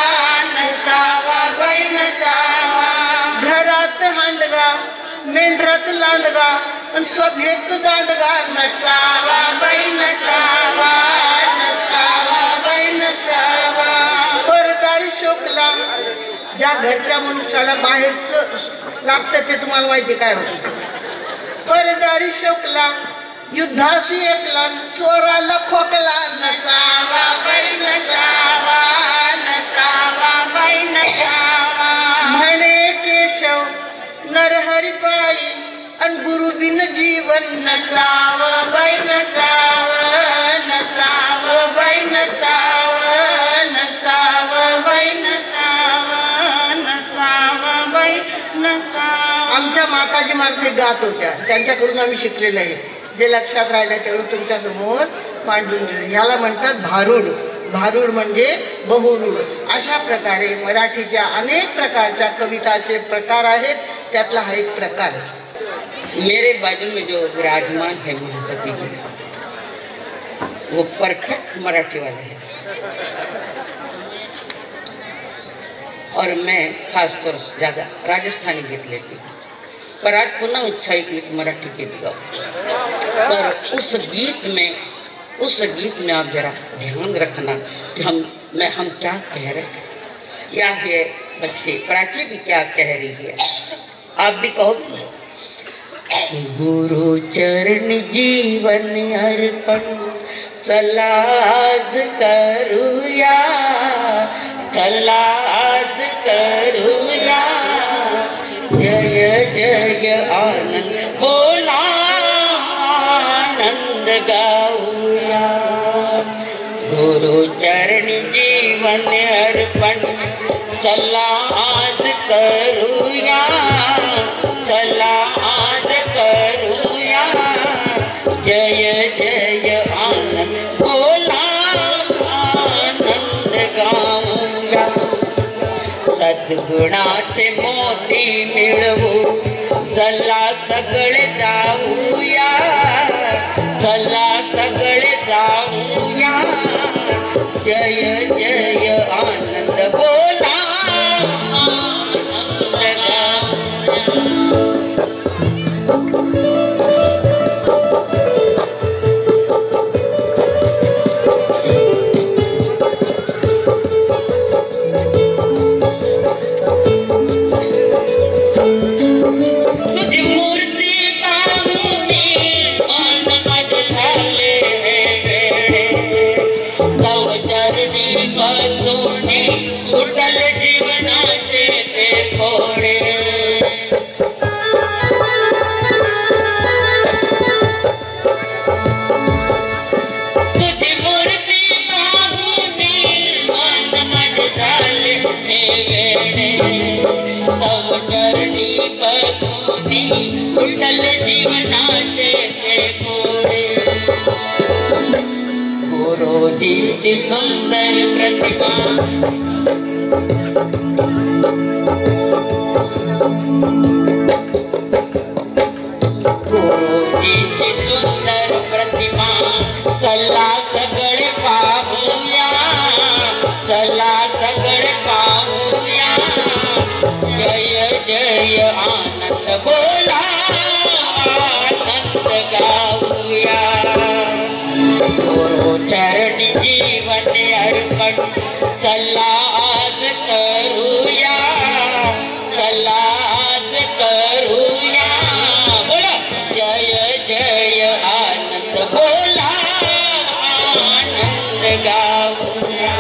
नसावा बाई नसावा. घरात हांडगा, मेंढरात लांडगा, सभेत दांडगा नसावा बाई नसावा, नसावा बाई नसावा. परदारी शोकला, ज्या घरच्या मनुष्याला बाहेरचं लागतं ते तुम्हाला माहिती काय होतं. परदारी शोकला, युद्धाशी एकला, चोराला खोकला नसावा बाई नसावा, नसावा बाई नसावा. म्हणे केशव नरहरिबाई, अन गुरु बिन जीवन नसावं बाई नसावं, नसावं बाई नसावं, नसावं बाई नसावं, नसावं बाई नसावं. आमच्या माताजी माणसे गात होत्या, त्यांच्याकडून आम्ही शिकलेलं आहे. जे लक्षात राहिलं तेवढं तुमच्या समोर मांडून दिलं. याला म्हणतात भारुड. भारुड म्हणजे बहुरूढ. अशा प्रकारे मराठीच्या अनेक प्रकारच्या कविताचे प्रकार आहेत, त्यातला हा एक प्रकार आहे. मेरे बाजू में जो विराजमान है महासती जी, वो परफेक्ट मराठी वाले हैं. और मैं खास तौर से ज़्यादा राजस्थानी गीत लेती हूँ, पर आज पुनः इच्छा की मराठी गीत गाओ. पर उस गीत में आप जरा ध्यान रखना कि हम क्या कह रहे हैं, या है बच्चे प्राची भी क्या कह रही है, आप भी कहोगे. गुरु चरण जीवन अर्पण चला आज करूया, चला आज करूया. जय जय आनंद बोला, आनंद गाऊया. गुरु चरण जीवन अर्पण चला आज करूया, चला आज करूया. जय जय आनंद बोला, आनंद गाऊया. सद्गुणाचे मोती मिळवू, चला सगळे जाऊया, चला सगळे जाऊया. जय जय आनंद बोला, आनंद गाऊया. चरणी बसूनी सुटल जीवनाचे कोडे गुरुजीची सुंदर प्रतिमा गुरुजीची सुंदर प्रतिमा चला सगळे पाहूया चला सगळे पाहूया जय जय आनंद बोला आनंद गाऊया गुरु चरणी जीवन अर्पण चला आज करूया चला आज करूया बोला जय जय आनंद बोला आनंद गाऊया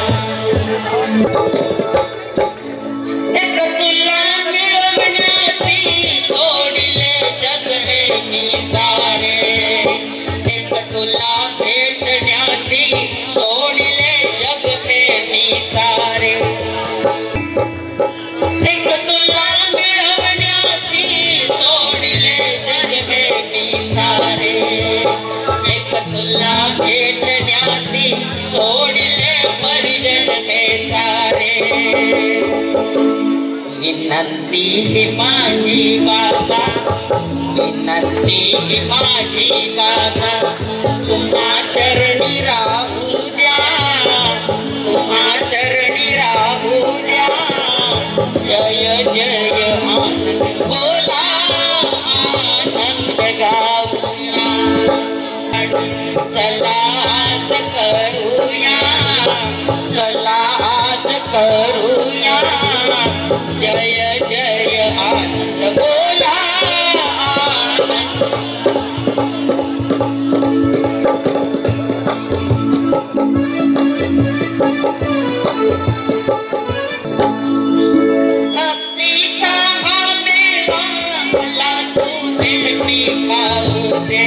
एक तुला मिळवण्यासी सोडिले जग हे मी सारे एक तुला भेटण्यासी सोडिले जग हे मी सारे एक तुला मिळवण्यासी सोडिले जग हे मी सारे एक तुला भेटण्यासी सोडिले परिजन हे सारे विनंती ही माझी बाबा विनंती ही माझी बाबा तुम्हा चरणी राहू द्या तुम्हा चरणी राहू द्या जय जय आनंद बोला आनंद गाऊया चला आज करूया चला आज करूया जय जय आनंद बोला आनंद भक्तीचा हा मेवा मला तू नेहमी खाऊ दे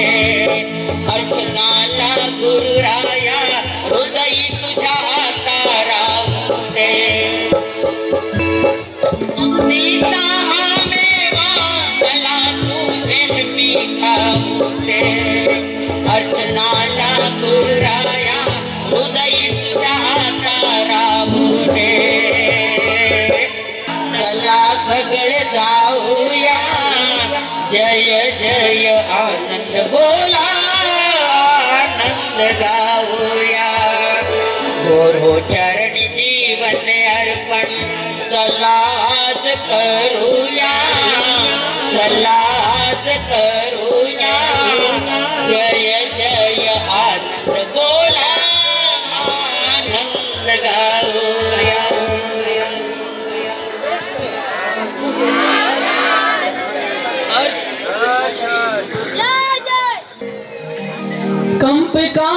अर्चनाला गुरुराया हृदय तुझ्या हाता राहू दे भक्तीचा हा मेवा मला तू नेहमी खाऊ दे अर्चनाला गुरुराया हृदय तुझ्या हाता राहू दे चला सगळे जाऊया जय जय आनंद बोला आनंद गाऊया गुरु चरणी जीवन अर्पण चला आज करूया चला आज करूया जय जय आनंद बोला आनंद गाऊया कंप का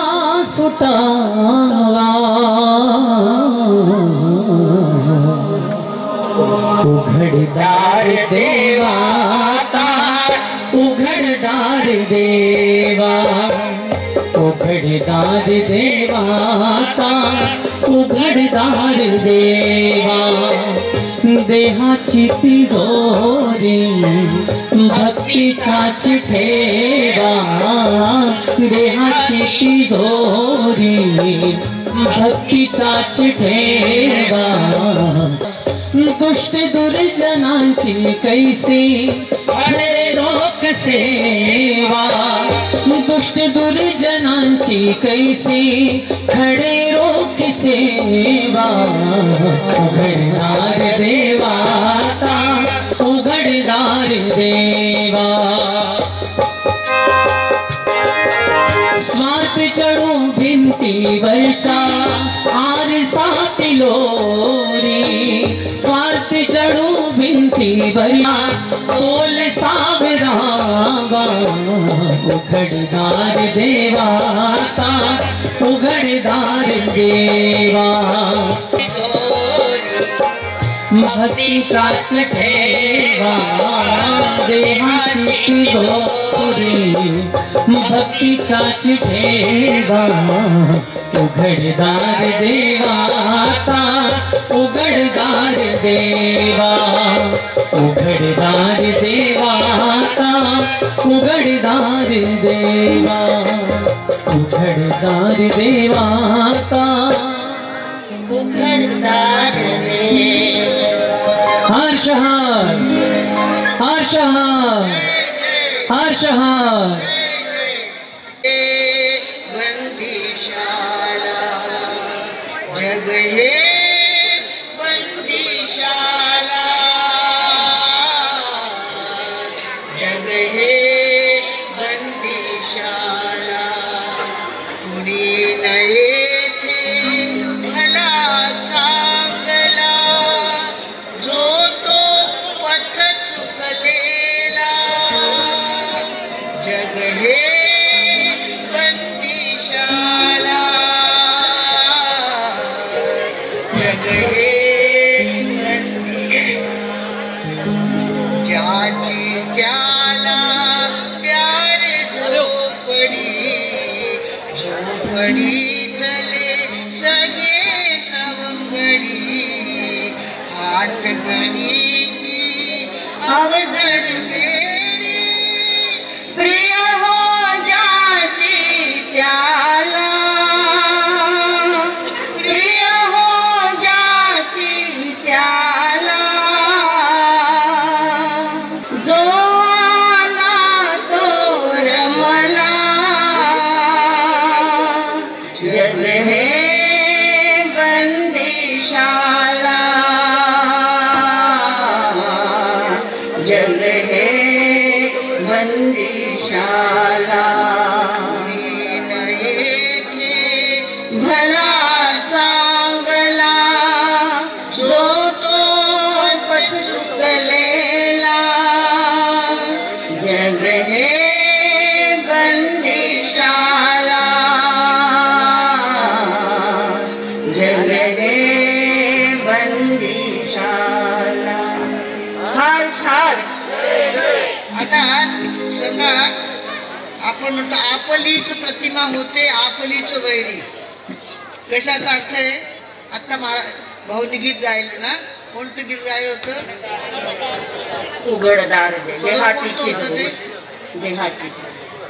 सुटावा उघडदार देवाता उघडदार देवा उघडदार देवाता उघडदार देवा देहाची तिजोरी भक्तीचाच ठेवा देहाची तिजोरी भक्तीचाच ठेवा दुष्ट दुर्जनांची कैसी खडे रोक सेवा दुष्ट दुर्जनांची कैसी खडे रोक सेवा उघडदार देवाता उघडदार देवा स्वार्थ चढू भिंतीवरचा आरसा पिलोरी स्वार्थ चढू भिंतीवरचा तोल सावरावा उघडदार देवाता उघडदार देवा भक्तीचाच ठेवा देहाची तिजोरी भक्तीचाच ठेवा उघडदार देवाता उघडदार देवा उघडदार देवाता उघडदार देवा उघडदार देवाता उघडदार हर्षहार हर्षहार हर्षहार बंदिशाला जग हे बंदिशाला जग हे बंदिशाला कुणी नये थे भला चांगला जो तो पथ चुकलेला जग हे बंदिशाला जग हे ज्याची त्याला प्यार झोपडी तले सगळे सवंगडी हात गणी अवजड बेडी प्रिय हो ज्याची त्याला प्रिय हो ज्याची त्याला जो आला तो रमला जग हे बंदिशाला जग हे बंदिशाला भला चांगला जो तो पथ चुकलेला जग हे बंदिशाला जग हे बंदिशाला हर्ष हर्ष आता सांगा आपण म्हणतो आपलीच प्रतिमा होते आपलीच वैरी कशाचा अर्थ आहे आता भाऊनी गीत गायलं ना कोणतं गीत गायलं होतं उघडदार देहातीचे देहाती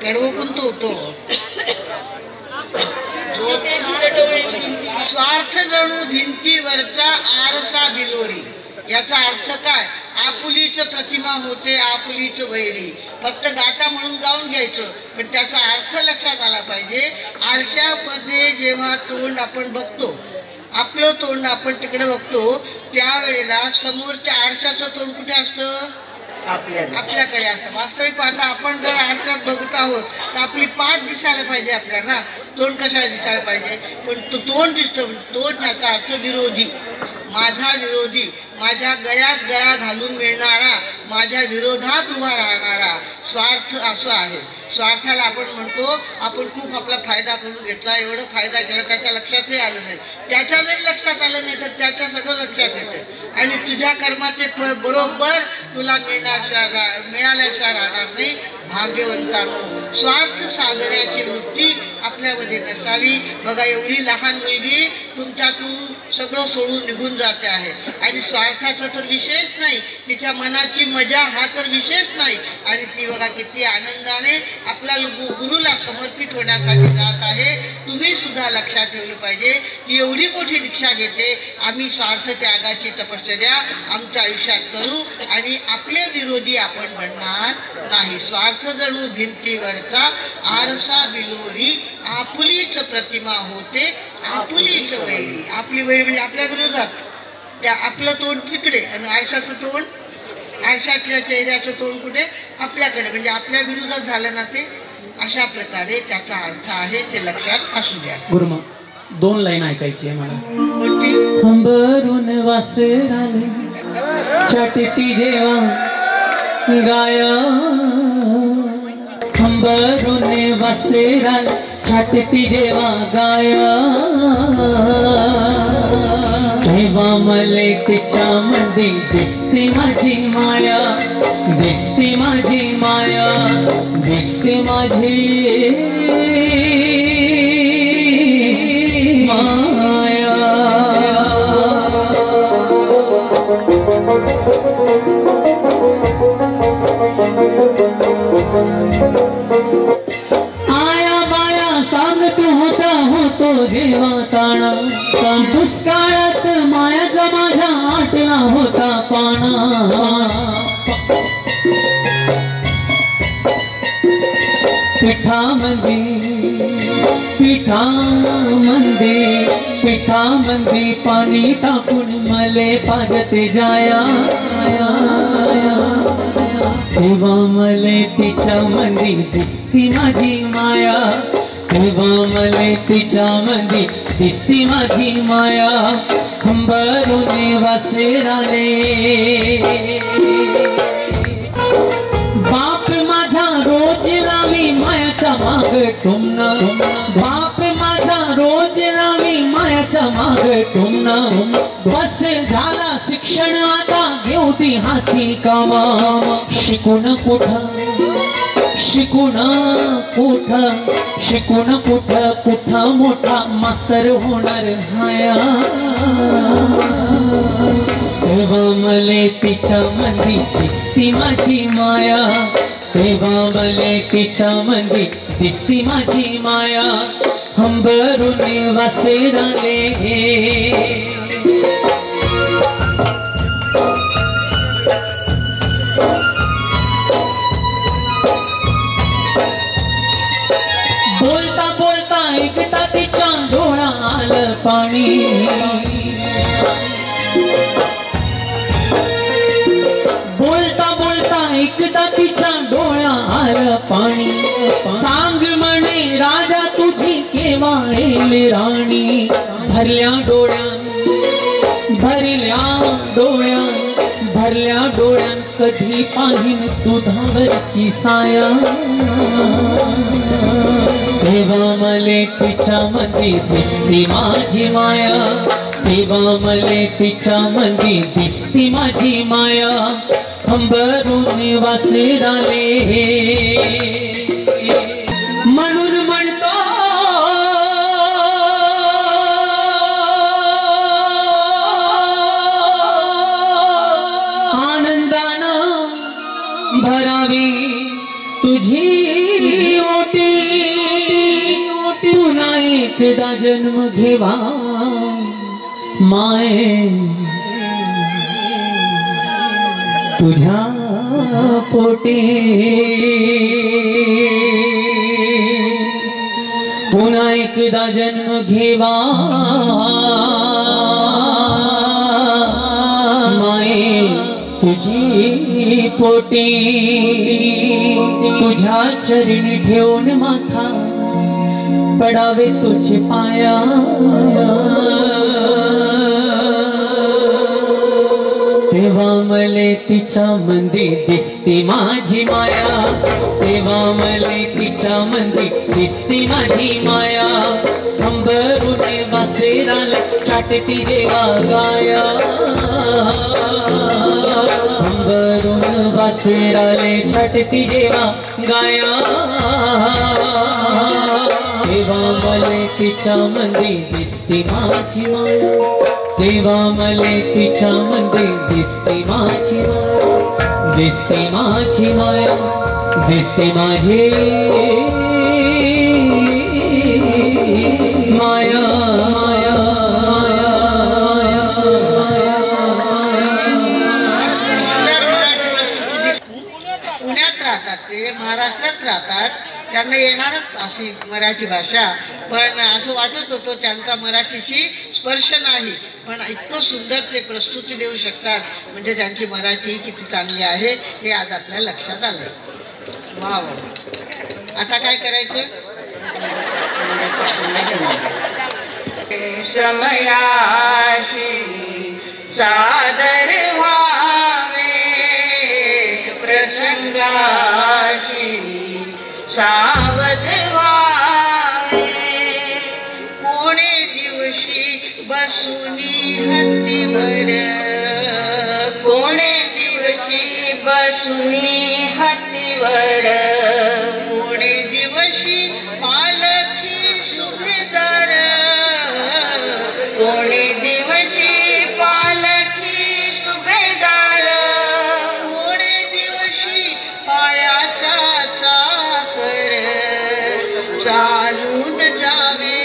कडवं कोणतं होतं स्वार्थ जणू भिंतीवरचा आरसा बिलोरी याचा अर्थ काय आपुलीच प्रतिमा होते आपुलीच वैरी फक्त गाता म्हणून गाऊन घ्यायचं पण त्याचा अर्थ लक्षात आला पाहिजे आरशामध्ये जेव्हा तोंड आपण बघतो आपलं तोंड आपण तिकडे बघतो त्यावेळेला समोरच्या आरशाचं तोंड कुठे असतं आपल्याकडे असतं वास्तविक पाहता आपण जर आरशात बघत आहोत तर आपली पाठ दिसायला पाहिजे आपल्याला तोंड कशाला दिसायला पाहिजे पण तो तोंड दिसतो तोंड त्याचा अर्थ विरोधी माझा विरोधी माझ्या गळ्यात गळा घालून मिळणारा माझ्या विरोधात उभा राहणारा स्वार्थ असं आहे स्वार्थाला आपण म्हणतो आपण खूप आपला फायदा करून घेतला एवढं फायदा केला त्याच्या लक्षातही आलं नाही त्याच्या जरी लक्षात आलं नाही तर त्याच्या सगळं लक्षात येतं आणि तुझ्या कर्माचे फळ बरोबर तुला मिळाल्याशिवाय राहणार नाही भाग्यवंतांनो स्वार्थ साधण्याची वृत्ती आपल्यामध्ये नसावी बघा एवढी लहान मुलगी तुमच्यातून सगळं सोडून निघून जाते आहे आणि स्वार्थाचा तर विशेष नाही तिच्या मनाची मजा हा तर विशेष नाही आणि ती बघा किती आनंदाने आपल्या गुरुला समर्पित होण्यासाठी जात आहे तुम्ही सुद्धा लक्षात ठेवलं पाहिजे ती एवढी मोठी दीक्षा घेते आम्ही स्वार्थ त्यागाची तपश्चर्या आमच्या आयुष्यात करू आणि आपले विरोधी आपण बनणार नाही स्वार्थ जणू भिंतीवरचा आरसा बिलोरी आपुलीच प्रतिमा होते आपुलीच वैरी आपली वैरी म्हणजे आपल्या विरोधात त्या आपलं तोंड तिकडे आणि आरशाचं तोंड आरशातल्या चेहऱ्याचं तोंड कुठे आपल्याकडे म्हणजे आपल्या विरोधात झालं ना ते अशा प्रकारे त्याचा अर्थ आहे ते लक्षात असू द्या गुरुमा 2 लाईन ऐकायची आहे मला कोणती हंबरून वासराले छाटती जेव्हा गाया हंबरून वासराले छाटती जेव्हा गाया तेव्हा मले तिच्यामध्ये दिसते माझी माया दिसते माझी माया दिसते माझी माया होतो जेव्हा ताणा, दुष्काळात मायाचा माझ्या आटला होता पाणा. पिठामध्ये पिठामध्ये पाणी टाकून मले पाजते जाया. तेव्हा मले तिच्या मंदी दिसती माझी माया. तेव्हा मले तिच्या मंदी दिसती माझी माया. हंबरून वासेराले बाप माझा रोज लावी मायाच्या माग टुमना. बाप माझा रोज लावी मायाच्या माग टुमना. बस झाला शिक्षण आता घेऊ ती हाती कामा. शिकून कुठं कुठं मोठा मास्तर होणार हाया. तेव्हा मले तिच्या मंदी दिसती माझी माया. तेव्हा मले तिच्या मंदी दिसती माझी माया. हंबरून वासेराले बोलता बोलता ऐकता तिच्या डोळा आलं पाणी. बोलता बोलता ऐकता तिच्या डोळा आलं पाणी. सांग म्हणे राजा तुझी केव्हा येईल राणी. भरल्या डोळ्यान कधी पाहिन दुधावरची साया. तेव्हा मले तिच्या मंदी दिसती माझी माया. तेव्हा मले तिच्या मंदी दिसती माझी माया. हंबरून वासेराले म्हणून म्हणतो आनंदानं भरावी तुझी ओटी. पुन्हा एकदा जन्म घेवा माये तुझ्या पोटी. पुन्हा एकदा जन्म घेवा माये तुझी पोटी. तुझ्या चरणी ठेवून माथा पडावे तुझे पाया. तेव्हा मले तिच्या मंदी दिसती माझी माया. तेव्हा मले तिच्या मंदी दिसती माझी माया. हंबरून वासेराला छाटती जेव्हा गाया. हंबरून वासेराले छाटती जेव्हा गाया. तेव्हा मले तिच्या मंदी दिसती माझी माया. तेव्हा मले तिच्या मंदी दिसती माझी माया. दिसती माझी माया. दिसते माझी माया. पुण्यात राहतात ते, महाराष्ट्रात राहतात, त्यांना येणारच अशी मराठी भाषा. पण असं वाटत होतं त्यांचा मराठीची स्पर्श नाही, पण इतकं सुंदर ते प्रस्तुती देऊ शकतात. म्हणजे त्यांची मराठी किती चांगली आहे हे आज आपल्या लक्षात आलं. वा वा. आता काय करायचं? समयाशी सादर व्हावे, प्रसंगाशी सावध व्हावे. कोणे दिवशी बसुनी हत्तीवर, कोणे दिवशी बसुनी हत्तीवर, कोणे दिवशी पालखी सुभेदार, कोणे दिवशी पालखी सुभेदार, कोणे दिवशी पायाचा चाकर चालून जावे,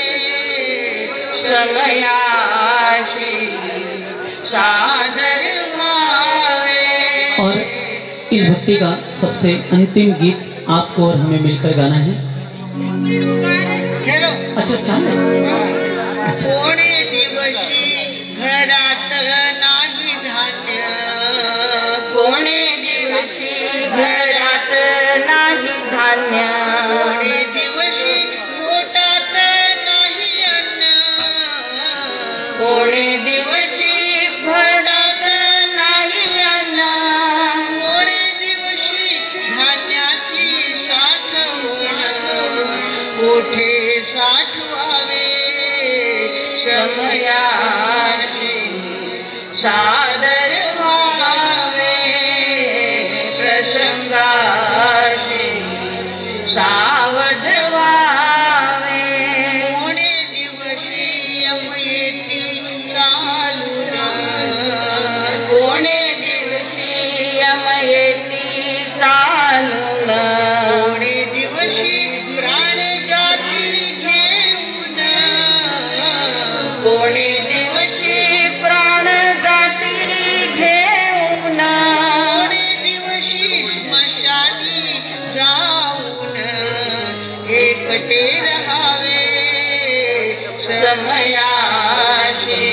समयाशी सादर भावे। और इस भक्ति का सबसे अंतिम गीत आपको और हमें मिलकर गाना है। अच्छा चालेल। कोणे दिवशी घरात नाही धान्य, कोणे दिवशी घरात नाही धान्य, कोणे दिवशी पोटात नाही अन्न, कोणे दिवशी घरात नाही अन्न, कोणे दिवशी धान्याची साठवण कोठे साठवावे। समयाशी सादर भावे, प्रसंगाशी सावध व्हावे। कोणे दिवशी यम येती चालून, कोणे दिवशी यम येती चालून, कोणे दिवशी प्राण जाती घेऊन, कोणे दिवशी प्राण जाती घेऊन, कोणे दिवशी स्मशानी जाऊन एकटे रहावे। समयाशी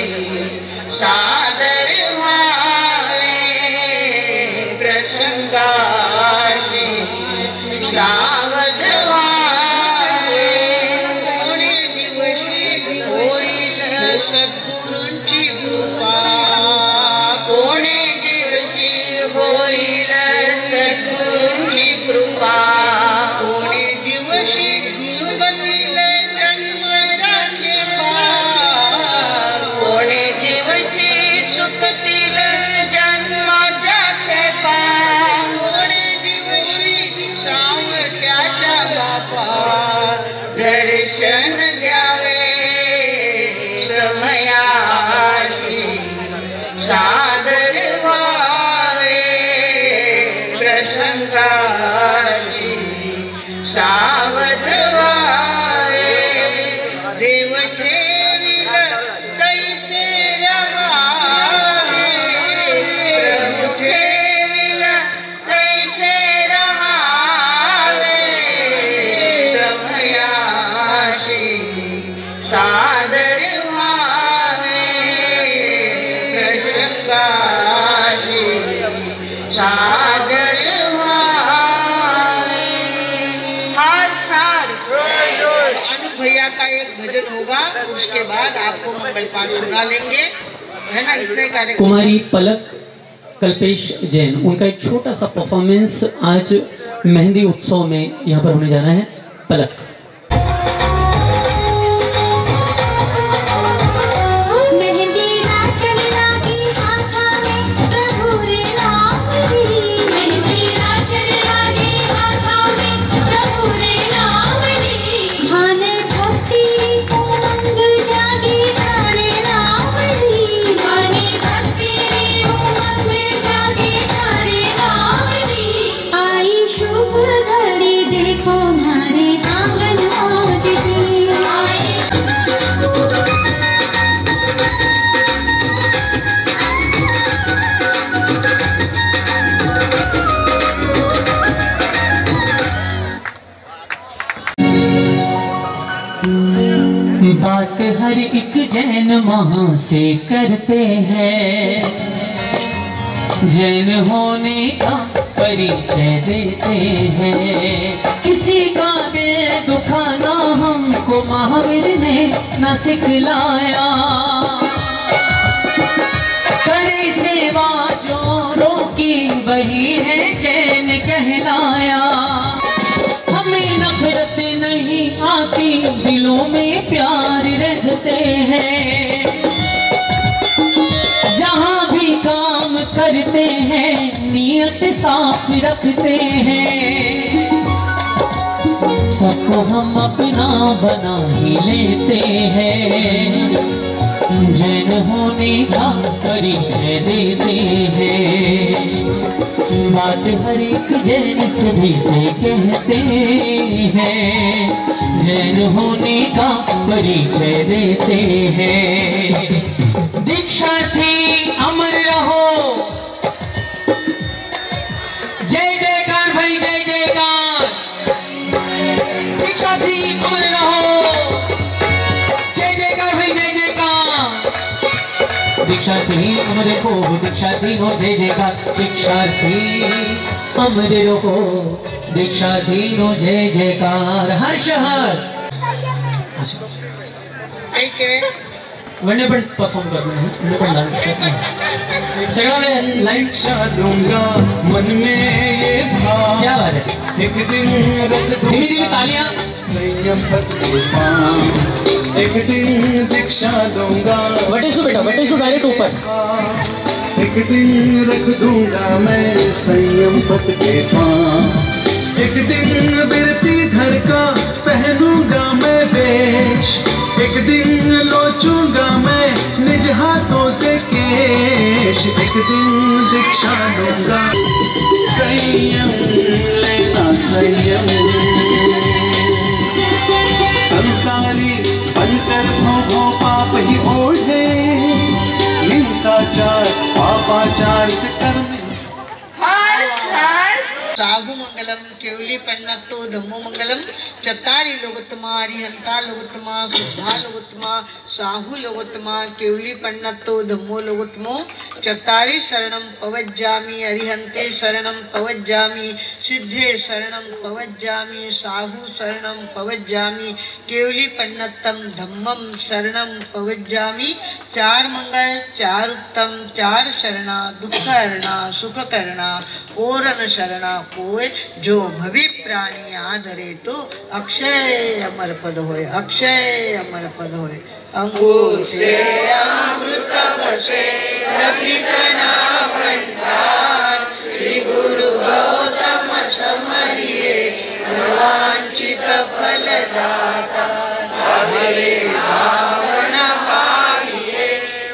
सादर व्हावे, प्रसंगाशी सावध व्हावे। कोणे दिवशी होईल सद्गुरूंची कृपा, कोणे दिवशी होईल सद्गुरूंची कृपा, कोणे दिवशी चुकतील जन्माच्या खेपा, कोणे दिवशी सुकतील जन्माच्या खेपा, कोणे दिवशी सावत्याच्या बापा दर्शन द्यावे। समयाशी सादर व्हावे, प्रसंगाशी सावध व्हावे। देव ठेविल तैसे रहावे, प्रभु ठेविल तैसे रहावे। समयाशी सादर व्हावे, प्रसंगाशी सादर व्हावे। हार छार आनंद भैया का एक भजन होगा, उसके बाद आपको मंगल पाठ सुना लेंगे, है ना? इतने कार्यक्रम। कुमारी पलक कल्पेश जैन, उनका एक छोटा सा परफॉर्मेंस आज मेहंदी उत्सव में यहाँ पर होने जाना है। पलक। मेहंदी नाचन लागी हाथा में प्रभु रे नाम दी, मेहंदी नाचन लागी हाथा में प्रभु रे नाम दी। भाने भक्ति उमंग जागी थारे नाम दी, भाने भक्ति उमंग जागी थारे नाम दी। आई शुभ घड़ी देखो मारे आंगन आज दी, आई बात हर एक जैन वहाँ से करते हैं, जैन होने का परिचय देते हैं। किसी का दिल दुखाना हमको महावीर ने न सिखलाया, करे सेवा जो रोकी वही है जैन कहलाया। हमें नफरत नहीं आती, दिलों में प्यार रखते हैं। जहाँ भी काम करते हैं नियत साफ रखते हैं। सबको हम अपना बना ही लेते हैं, जैन होने का परिचय देते हैं। बात हर एक जैन सभी से कहते हैं, जैन होने का परिचय देते हैं। दीक्षार्थी अमर रहो, जय जयकार भाई, जय जयकार। दीक्षार्थी अमर रहो, जय जयकार भाई, जय जयकार। दीक्षार्थी अमर रहो, दीक्षार्थी हो जय जयकार। दीक्षार्थी अमर रहो, दीक्षार्थी हो जय जयकार। हर्ष हर वरने पण परफॉर्म करना है, वरने पण डांस करना है। सगळा में लाइट दूंगा मन में ये भाव, क्या बात है। एक दिन रख धीमी धीमी तालियां। संयम पद के पांव, एक दिन दीक्षा दूंगा। वटेसु बेटा, वटेसु डायरेक्ट ऊपर। एक दिन रख दूंगा मैं संयम पद के पांव, एक दिन बिरती धर का पहनूंगा मैं वेश, एक दिन लोचूंगा मैं निज हाथों से केश, एक दिन दीक्षा लूंगा। संयम लेना संयम, संसारी बनकर भोगो पाप ही ओढ़े, हिंसाचार पापाचार से कर्म। साहु मंगलम केवली पन्नतो धम्मो मंगलम, चत्तारी लोगोत्तमा अरिहंता लोगोत्तमा सिद्धा लोगोत्तमा साहु लोगोत्तमा केवली पन्नतो धम्मो लोगोत्तमो, चत्तारी शरणम पवज्जामि अरिहंते शरणम पवज्जामि सिद्धे शरणम पवज्जामि साहु शरणम पवज्जामि केवली पन्नतम धम्मम शरणम पवज्जामि। चार मंगल चार उत्तम चार शरणा, दुख हरणा सुख करना और न शरणा कोय, जो भवि प्राणी आदरे तो अक्षय अमर पद होय, अक्षय अमर पद होय। अंगूर से अमृत बसे रवितना भंडार, श्री गुरु गौतम समरिये वांछित फल दाता। हरे भावना भाविये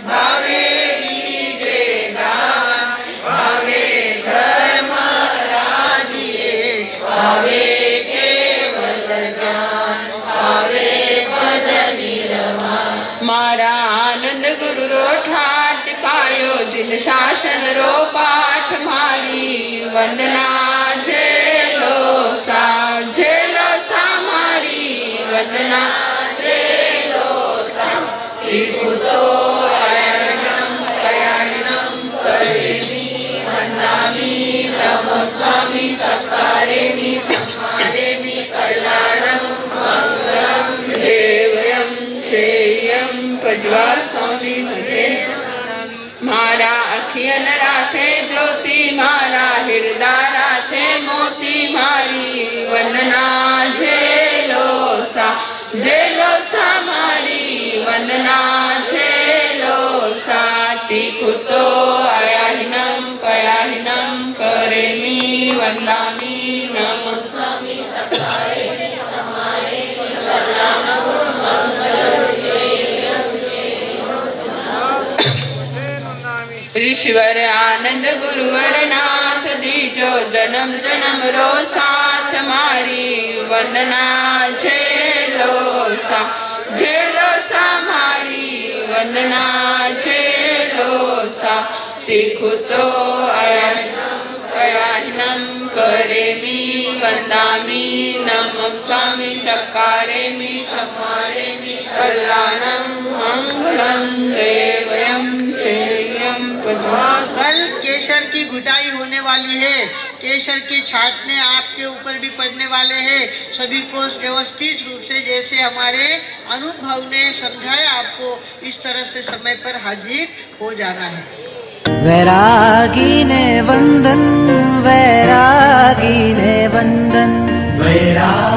भावे लीजे दान, भावे धर्म राजिए भावे केवल ज्ञान, भावे पद निर्वाण। मारा आनंद गुरु रो ठाट पायो, जिन शासन रो पाठ मारी वंदना झेलो सा मारी वंदना झेलो सा। तो अयनम कयानम करेमि वंदामि नमस्वामि सकारेमि सम्मानेमि कल्याणम मंगलम देवयम श्रेयम पजवा स्वामी भजे। मारा अखियन राखे ज्योति, मारा हृदय राखे मोती मारी वंदना झेलो सा मारी वंदना झेलो सा। तिकुतो अयाहिनम पयाहिनम करेमि वंदामि नमस्वामि सकारेमि सम्मानेमि कल्याणम मंगलम ऋषिवर आनंद गुरुवर नाथ दीजो, जन्म जन्म रो साथ मारी वंदना झेलो सा मारी वंदना झेलो सा। तिखुतो अयाहिनम करेमि वंदामि नमस्वामि सकारेमि सम्मानेमि कल्याणम मंगलम देवयम श्रेयम पजवा। कल केसर की घुटाई होने वाली है, केसर के छाटने आपके ऊपर भी पड़ने वाले हैं। सभी को व्यवस्थित रूप से जैसे हमारे अनुभव ने समझाया आपको, इस तरह से समय पर हाजिर हो जाना है। वैरागी ने वंदन, वैरागी ने वंदन, वैरागी